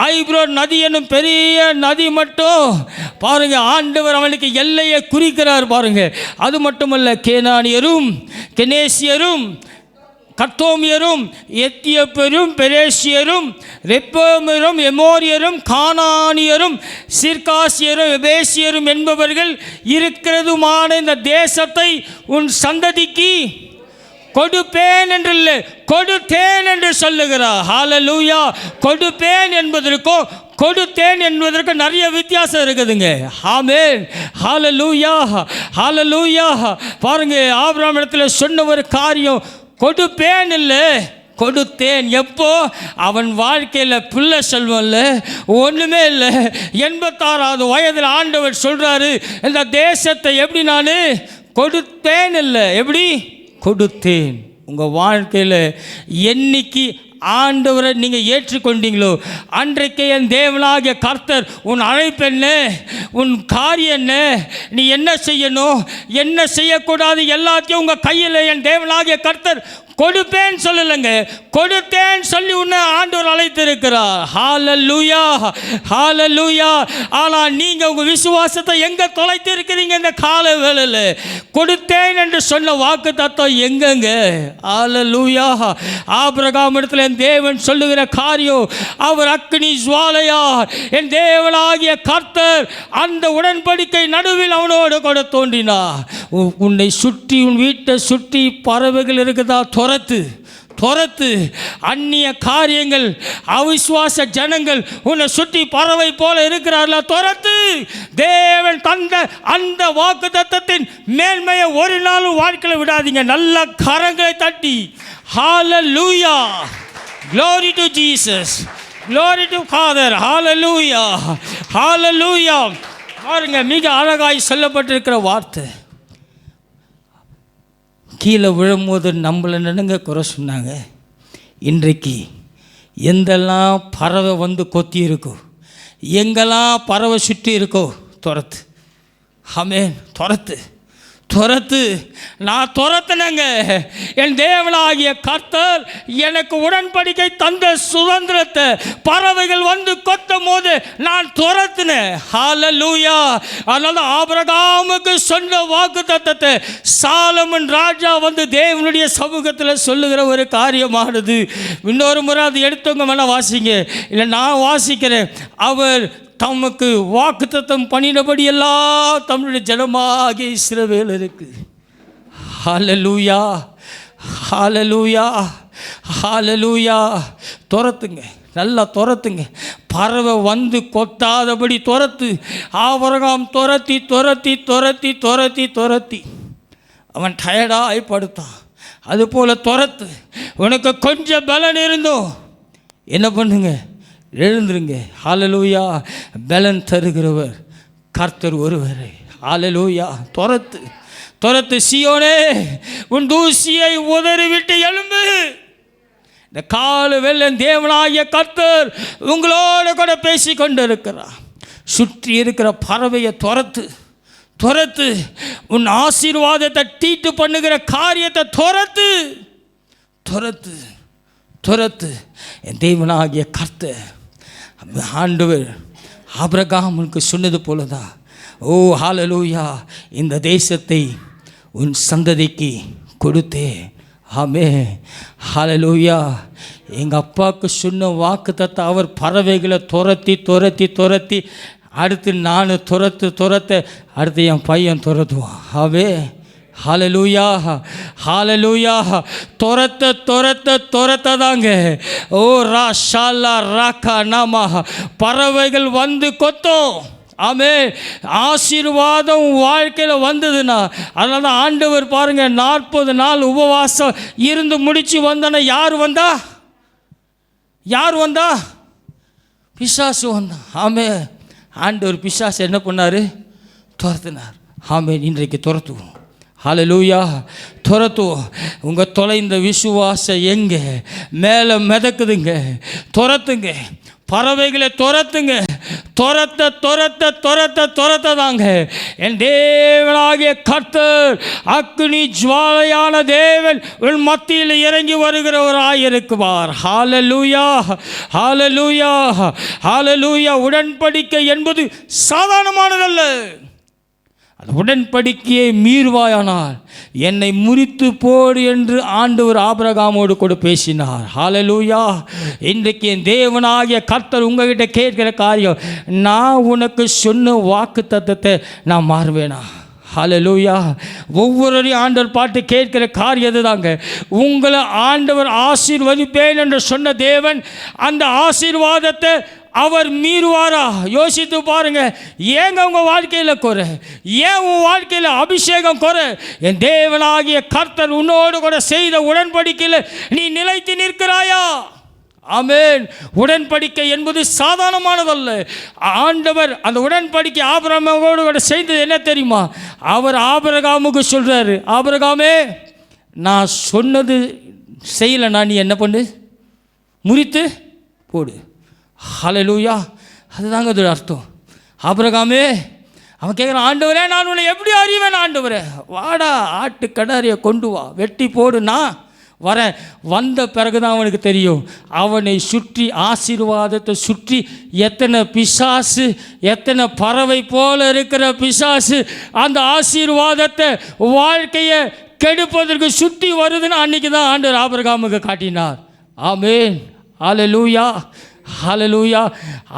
ஐப்ரோன் நதி என்னும் பெரிய நதி மட்டும் பாருங்க, ஆண்டவர் அவனுக்கு எல்லையை குறிக்கிறார் பாருங்க. அது மட்டுமல்ல, கேனானியரும் கெனேசியரும் கர்த்தோமியரும் எத்தியோப்பியரும் பெரேசியரும் ரெப்போமியரும் எமோரியரும் கானானியரும் சிர்காசியரும் எபேசியரும் என்பவர்கள் இருக்கிறதுமான இந்த தேசத்தை உன் சந்ததிக்கு கொடுப்பேன் என்று இல்லை, கொடுத்தேன் என்று சொல்லுகிறார். ஹல்லேலூயா. கொடுப்பேன் என்பதற்கும் கொடுத்தேன் என்பதற்கு நிறைய வித்தியாசம் இருக்குதுங்க. ஆமென். ஹல்லேலூயா, ஹல்லேலூயா. பாருங்க, ஆபிரகாம் இடத்துல சொன்ன ஒரு காரியம் கொடுப்பேன் இல்லை, கொடுத்தேன். எப்போ? அவன் வாழ்க்கையில் பிள்ளை செல்வம் இல்லை, ஒன்றுமே இல்லை. 86வது வயதில் ஆண்டவர் சொல்கிறாரு, இந்த தேசத்தை எப்படி நான் கொடுத்தேன் இல்லை, எப்படி கொடுத்தேன். உங்கள் வாழ்க்கையில் என்னைக்கு ஆண்டவரை நீங்கள் ஏற்றுக்கொண்டீங்களோ அன்றைக்கே என் தேவனாகிய கர்த்தர் உன் அழைப்பு என்ன, உன் காரியம் என்ன, நீ என்ன செய்யணும், என்ன செய்யக்கூடாது, எல்லாத்தையும் உங்கள் கையில் என் தேவனாகிய கர்த்தர் கொடுப்பேன் சொல்லலைங்க, கொடுத்தேன் சொல்லி உன்னை ஆண்டவர் அழைத்திருக்கிறார். ஹல்லேலூயா, ஹல்லேலூயா. ஆனால் நீங்கள் உங்கள் விசுவாசத்தை எங்கே தொலைத்து இருக்கிறீங்க? இந்த கால வேளையில் கொடுத்தேன் என்று சொன்ன வாக்கு தத்துவம் எங்கெங்க? ஹல்லேலூயா. ஆபிரகாம் இடத்துல என் தேவன் சொல்லுகிற காரியம், அவர் அக்கினி ஜுவாலையா என் தேவனாகிய கர்த்தர் அந்த உடன்படிக்கை நடுவில் அவனோடு கூட தோன்றினார். உன்னை சுற்றி, உன் வீட்டை சுற்றி பறவைகள் இருக்குதா? துரத்து. அந்நிய காரியங்கள், அவிசுவாச ஜனங்கள் உன்னை சுற்றி பறவை போல இருக்கிறார்களா? துரத்து. தேவன் தந்த அந்த வாக்குத்தத்தத்தின் மேன்மையை ஒரு நாளும் வாழ்க்கையில் விடாதீங்க. நல்ல கரங்களை தட்டி ஹல்லேலூயா, glory to Jesus, glory to Father, hallelujah, hallelujah. பாருங்க, மிக அழகாய் சொல்லப்பட்டிருக்கிற வார்த்தை. கீழே விழும்போது நம்மளை நினைங்க குறை சொன்னாங்க. இன்றைக்கு எந்தெல்லாம் பறவை வந்து கொத்தி இருக்கோ, எங்கெல்லாம் பறவை சுற்றி இருக்கோ துரத்து. ஆமென். துரத்து துரத்து. நான் துரத்துனேங்க. என் தேவனாகிய கர்த்தர் எனக்கு உடன்படிக்கை தந்த சுதந்திரத்தை பறவைகள் வந்து கொத்தும் போது நான் துரத்துனேன். ஹல்லேலூயா. அதனால ஆபிரகாமுக்கு சொன்ன வாக்குத்தத்தத்தை சாலமன் ராஜா வந்து தேவனுடைய சமூகத்தில் சொல்லுகிற ஒரு காரியமானது. இன்னொரு முறை அது எடுத்தவங்க வேணா வாசிங்க, இல்லை நான் வாசிக்கிறேன். அவர் தமக்கு வாக்குத்தத்தம் பண்ணினபடி எல்லாம் தம்முடைய ஜனமாகிய இஸ்ரவேலருக்கு. ஹல்லேலூயா, ஹல்லேலூயா, ஹல்லேலூயா. துரத்துங்க, நல்லா துரத்துங்க. பறவை வந்து கொத்தாதபடி துரத்து. ஆபிரகாம் துரத்தி துரத்தி துரத்தி துரத்தி துரத்தி அவன் டயர்டாகி படுத்தான். அதுபோல் துரத்து. உனக்கு கொஞ்சம் பலன் இருந்தோம் என்ன பண்ணுங்க, எழுந்துருங்க. ஹல்லேலூயா. பலன் தருகிறவர் கர்த்தர் ஒருவர். ஹல்லேலூயா. துரத்து துரத்து. சீயோனே, உன் தூசியை உதறிவிட்டு எழும்பு. இந்த கால வெள்ளன் தேவனாகிய கர்த்தர் உங்களோட கூட பேசி கொண்டு இருக்கிறார். சுற்றி இருக்கிற பறவையை துரத்து துரத்து. உன் ஆசீர்வாதத்தை தீட்டு பண்ணுகிற காரியத்தை துரத்து துரத்து துரத்து. என் தேவனாகிய கர்த்தர் ஆண்டவர் ஆபிரகாமுக்கு சொன்னது போலதான். ஓ ஹல்லேலூயா. இந்த தேசத்தை உன் சந்ததிக்கு கொடுத்தே. ஆமே. ஹல்லேலூயா. எங்கள் அப்பாவுக்கு சொன்ன வாக்குத்தத்தை அவர் பறவைகளை துரத்தி துரத்தி துரத்தி அடுத்து நான் துரத்த அடுத்து என் பையன் துரத்துவான். ஆவே. ஹல்லேலூயா, ஹல்லேலூயா. துரத்த தாங்க. ஓ ராஷாலா ராக்கா நாமா பறவைகள் வந்து கொத்தோம். ஆமே. ஆசீர்வாதம் வாழ்க்கையில் வந்ததுன்னா, அதனால தான் ஆண்டவர் பாருங்கள் 40 நாள் உபவாசம் இருந்து முடித்து வந்தோன்னா யார் வந்தா? யார் வந்தா? பிசாசு வந்தான். ஆமே. ஆண்டவர் பிசாசு என்ன பண்ணார்? துரத்தினார். ஆமே. இன்றைக்கு துரத்துவோம். ஹல்லேலூயா. துரத்துவோம். உங்கள் தொலைந்த விசுவாசம் எங்கே மேலே மிதக்குதுங்க. துரத்துங்க. பறவைகளை துரத்துங்க. துரத்த துரத்த துரத்த துரத்ததாங்க. என் தேவனாகிய கர்த்தர் அக்னி ஜுவாலையான தேவன் உன் மத்தியில் இறங்கி வருகிறவராயிருக்குவார். ஹல்லேலூயா, ஹல்லேலூயா, ஹல்லேலூயா. உடன்படிக்கை என்பது சாதாரணமானதல்ல. அந்த உடன்படிக்கையை மீறுவாயானால் என்னை முறித்து போடு என்று ஆண்டவர் ஆபிரகாமோடு கூட பேசினார். ஹல்லேலூயா. இன்றைக்கு என் தேவனாகிய கர்த்தர் உங்ககிட்ட கேட்கிற காரியம், நான் உனக்கு சொன்ன வாக்கு தத்தத்தை நான் மாறுவேனா? ஹல்லேலூயா. ஒவ்வொருவரையும் ஆண்டவர் பாட்டு கேட்கிற காரியம் எதுதாங்க. உங்களை ஆண்டவர் ஆசீர்வதிப்பேன் என்று சொன்ன தேவன் அந்த ஆசீர்வாதத்தை அவர் மீறுவாரா? யோசித்து பாருங்க. ஏங்க உங்கள் வாழ்க்கையில் குறை? ஏன் உன் வாழ்க்கையில் அபிஷேகம் குறை? என் தேவனாகிய கர்த்தர் உன்னோடு கூட செய்த உடன்படிக்கையில் நீ நிலைத்து நிற்கிறாயா? ஆமென். உடன்படிக்கை என்பது சாதாரணமானதல்ல. ஆண்டவர் அந்த உடன்படிக்கை ஆபிரகாமோடு கூட செய்தது என்ன தெரியுமா? அவர் ஆபிரகாமுக்கு சொல்கிறாரு, ஆபிரகாமே, நான் சொன்னது செய்யலைன்னா நீ என்ன பண்ணு? முறித்து போடு. ஹல்லேலூயா. அதுதாங்க அது அர்த்தம். ஆபிரகாமே, அவன் கேட்குறான், ஆண்டவரே நான் உன்னை எப்படி அறிவேன்? ஆண்டவரே, வாடா ஆட்டு கடாரியை கொண்டு வா, வெட்டி போடு, நான் வரேன். வந்த பிறகு தான் அவனுக்கு தெரியும். அவனை சுற்றி ஆசீர்வாதத்தை சுற்றி எத்தனை பிசாசு, எத்தனை பறவை போல இருக்கிற பிசாசு அந்த ஆசீர்வாதத்தை வாழ்க்கையை கெடுப்பதற்கு சுற்றி வருதுன்னு அன்றைக்கி தான் ஆண்டவர் ஆபிரகாமுக்கு காட்டினார். ஆமென். ஹல்லேலூயா, ஹல்லேலூயா.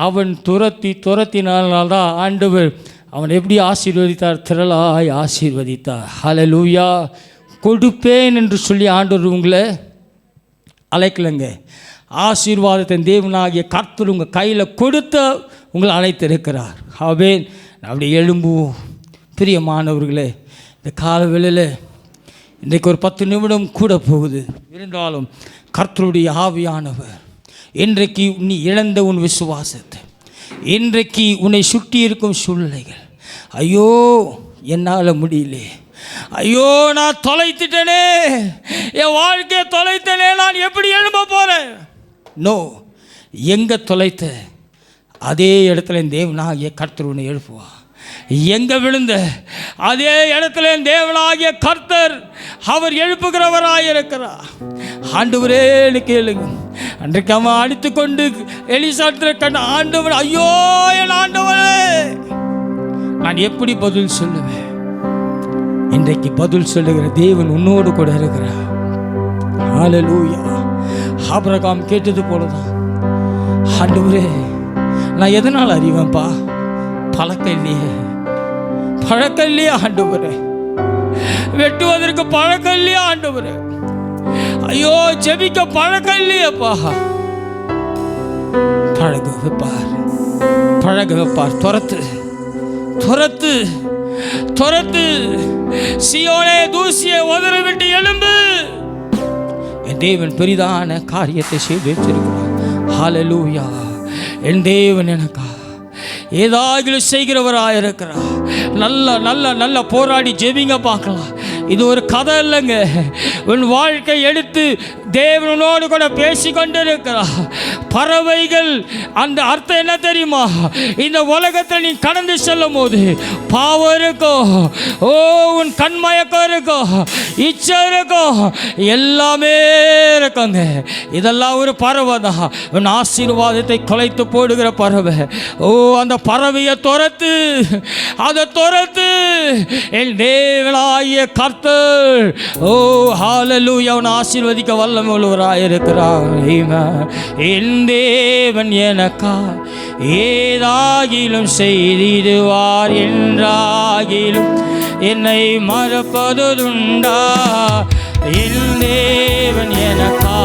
அவன் துரத்தினால்தான் ஆண்டவர் அவன் எப்படி ஆசீர்வதித்தார்? திரளாய் ஆசீர்வதித்தார். ஹல்லேலூயா. கொடுப்பேன் என்று சொல்லி ஆண்டவர் உங்களை அழைக்கலைங்க. ஆசீர்வாதத்தை தேவனாகிய கர்த்தர் உங்கள் கையில் கொடுத்த உங்களை அழைத்திருக்கிறார். ஆமென். அப்படி எழும்புவோம். பிரியமானவர்களே, இந்த காலவேளையில் இன்றைக்கு ஒரு 10 நிமிடம் கூட போகுது. இருந்தாலும் கர்த்தருடைய ஆவியானவர் இன்றைக்கு நீ இழந்த உன் விசுவாசத்தை, இன்றைக்கு உன்னை சுற்றி இருக்கும் சூழ்நிலைகள், ஐயோ என்னால் முடியல, ஐயோ நான் தொலைத்துட்டேனே, என் வாழ்க்கையை தொலைத்தனே, நான் எப்படி எழும்ப போகிறேன்? நோ, எங்கே தொலைத்த அதே இடத்துல தேவனாகிய கர்த்தர் உன்னை எழுப்புவா. எங்கே விழுந்த அதே இடத்துல தேவனாகிய கர்த்தர் அவர் எழுப்புகிறவராயிருக்கிறார். ஆண்டவரேன்னு கேளுங்க. அன்றைக்கு அவன் அடித்து கொண்டு எலிசாத்திர கண்ட ஆண்டவர், ஐயோ என் ஆண்டவரே, நான் எப்படி பதில் சொல்லுவேன்? இன்றைக்கு பதில் சொல்லுகிற தேவன் உன்னோடு கூட இருக்கிறார். ஹல்லேலூயா. ஆபிரகாம் கேட்டது போலதான், ஆண்டவரே நான் எதனால் அறிவேன்ப்பா? பழக்கம் இல்லையே ஆண்டவரே, வெட்டுவதற்கு பழக்கம் இல்லையா ஆண்டவரே, ஐயோ ஜெபிக்க பழக்கம் இல்லையப்பா. பழக வைப்பார். துரத்து சீயோனே, தூசியை உதற விட்டு எழும்பு. என் தேவன் பெரிதான காரியத்தை செய்து வச்சிருக்கிறார். ஹல்லேலூயா. என் தேவன் எனக்கா ஏதாவது செய்கிறவராயிருக்கிறார். நல்ல போராடி ஜெபிங்க பார்க்கலாம். இது ஒரு கதை இல்லைங்க. உன் வாழ்க்கை எடுத்து தேவனோடு கூட பேசி கொண்டு இருக்கிறார். பறவைகள் அந்த அர்த்தம் என்ன தெரியுமா? இந்த உலகத்தில் நீ கடந்து செல்லும் போது பாவம் இருக்கும், உன் கண்மயக்கம் இருக்கும், இச்சை இருக்கும், எல்லாமே இருக்குங்க. இதெல்லாம் ஒரு பறவை தான். உன் ஆசீர்வாதத்தை குலைத்து போடுகிற பறவை. அந்த பறவையை துரத்து, அதை துரத்து. என் தேவனாகிய கர்த்தர் ஹல்லேலூயா அவன் ஆசீர்வதிக்க வல்லமை உள்ளவராயிருக்கிறார். என் தேவன் எனக்கா ஏதாகிலும் செய்திடுவார் என்றாகிலும் என்னை மறப்பதுண்டா? என் தேவன் எனக்கா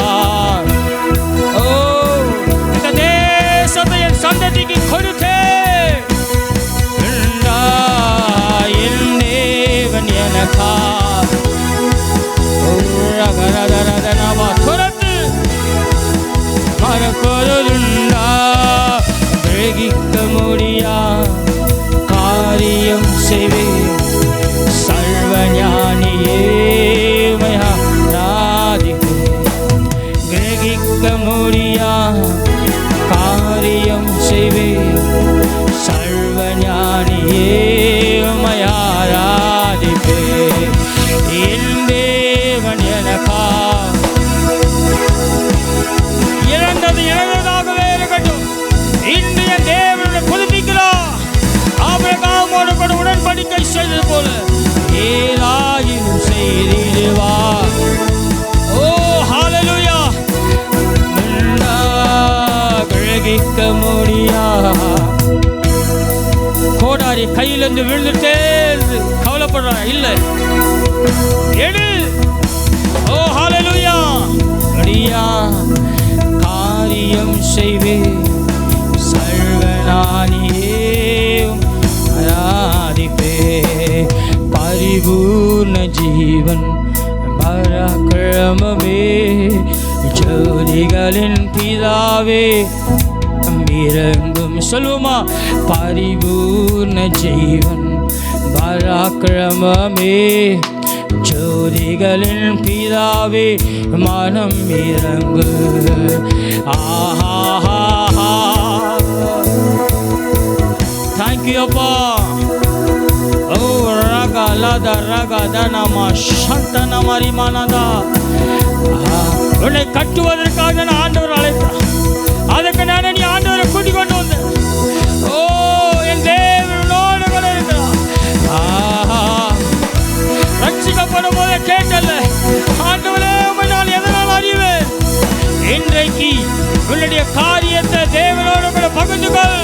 இந்த தேசத்தை என் சந்ததிக்கு கொடுத்தே. என் தேவன் எனக்கா துரத்து மறப்பதுண்டா? கிரகிக்க முடியா காரியம் செய்வேன் சர்வஞானியே கிரகிக்க முடியா காரியம் செய்வேன் சர்வஞானியே மயாராதிப்பே. என் தேவன் எனக்கா இழந்ததாகவே இருக்கட்டும். இன்றைய தேவனுடைய புதுப்பிக்கிறார். ஆபிரகாமோடு கூட உடன்படிக்கை செய்தது போல ஏதாயினும் செய்திடுவார். ஹல்லேலூயா. கிரகிக்க முடியா கோடாரி கையிலிருந்து விழுந்துட்டே கவலைப்படுறாங்க. இல்லை, எடு. ஹல்லேலூயா. அடியா காரியம் செய்வே சர்வஞானியே ஆராதிப்பே. பரிபூர்ண ஜீவன் பராக்கிரமமே ஜோதிகளின் பிதாவே இறங்கும். சொல்லுமா? பரிபூர்ண ஜீவன் பராக்கிரமமே ஜோதிகளின் பிதாவே மனம் இறங்கு. தேங்க்யூ அப்பா. உன்னை கட்டுவதற்காக நான் ஆண்டவர் அழைத்தார். அதுக்கு நான் நீ ஆண்டவரை கூட்டிக் கொண்டு வந்தேன். என் தேவனோடு கூட இருக்கிறார். ரட்சிக்கப்படும் போதே கேட்டல்ல, ஆண்டவரே நான் எதனால் அறிவேன்? இன்றைக்கு உன்னுடைய காரியத்தை தேவனோடு கூட பகிர்ந்து கொள்.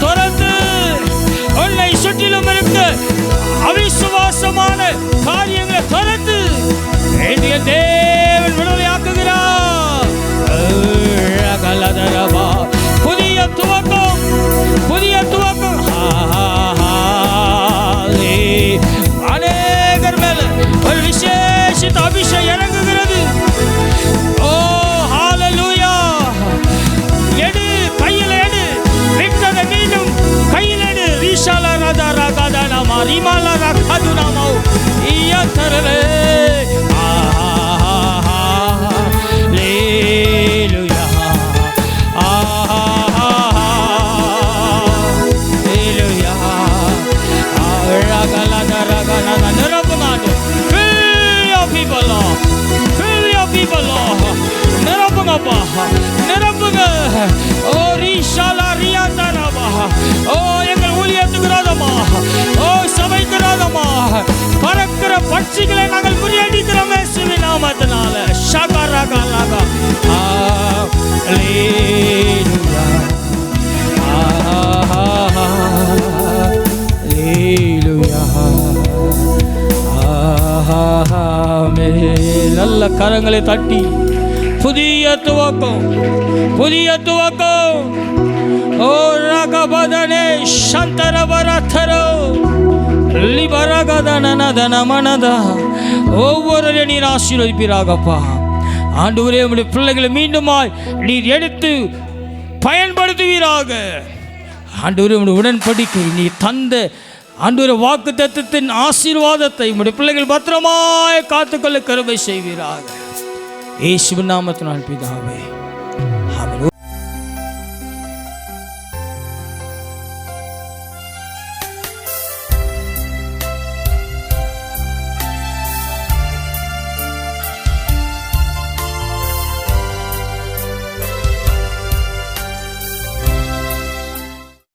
தொடர்ந்து உன்னை சுற்றிலும் இருக்க அவிசுவாசமான காரியங்களை தொடர்ந்து என்னுடைய தேவன் விடுதலையாக்குகிறார். புதிய துவக்கம், புதிய துவக்கம். அநேகர் மேல ஒரு விசேஷித்த அபிஷேகம் இறங்குகிறது. ஹல்லேலூயா. எடு, கையில் எடு, விட்டதை மீண்டும் கையில் எடு. ரீஷாலா ராதா கரங்களை தட்டி புதிய துவக்கம், புதிய துவக்கம். ஓ ரகபதனே சந்தரவரதரோ லிபரகதனனதனமனதா. ஒவ்வொரு நீர் ஆசீர்வதிப்பீராகப்பா. ஆண்டவரே, உம்முடைய பிள்ளைகளை மீண்டுமாய் நீர் எடுத்து பயன்படுத்துவீராக. ஆண்டவரே, உம்முடைய உடன்படிக்கை நீர் தந்த ஆண்டவரே வாக்குத்தத்தத்தின் ஆசீர்வாதத்தை உம்முடைய பிள்ளைகள் பத்திரமாய் காத்துக்கொள்ள கிருபை செய்வீராக. இயேசுவின் நாமத்தினால் பிதாவே,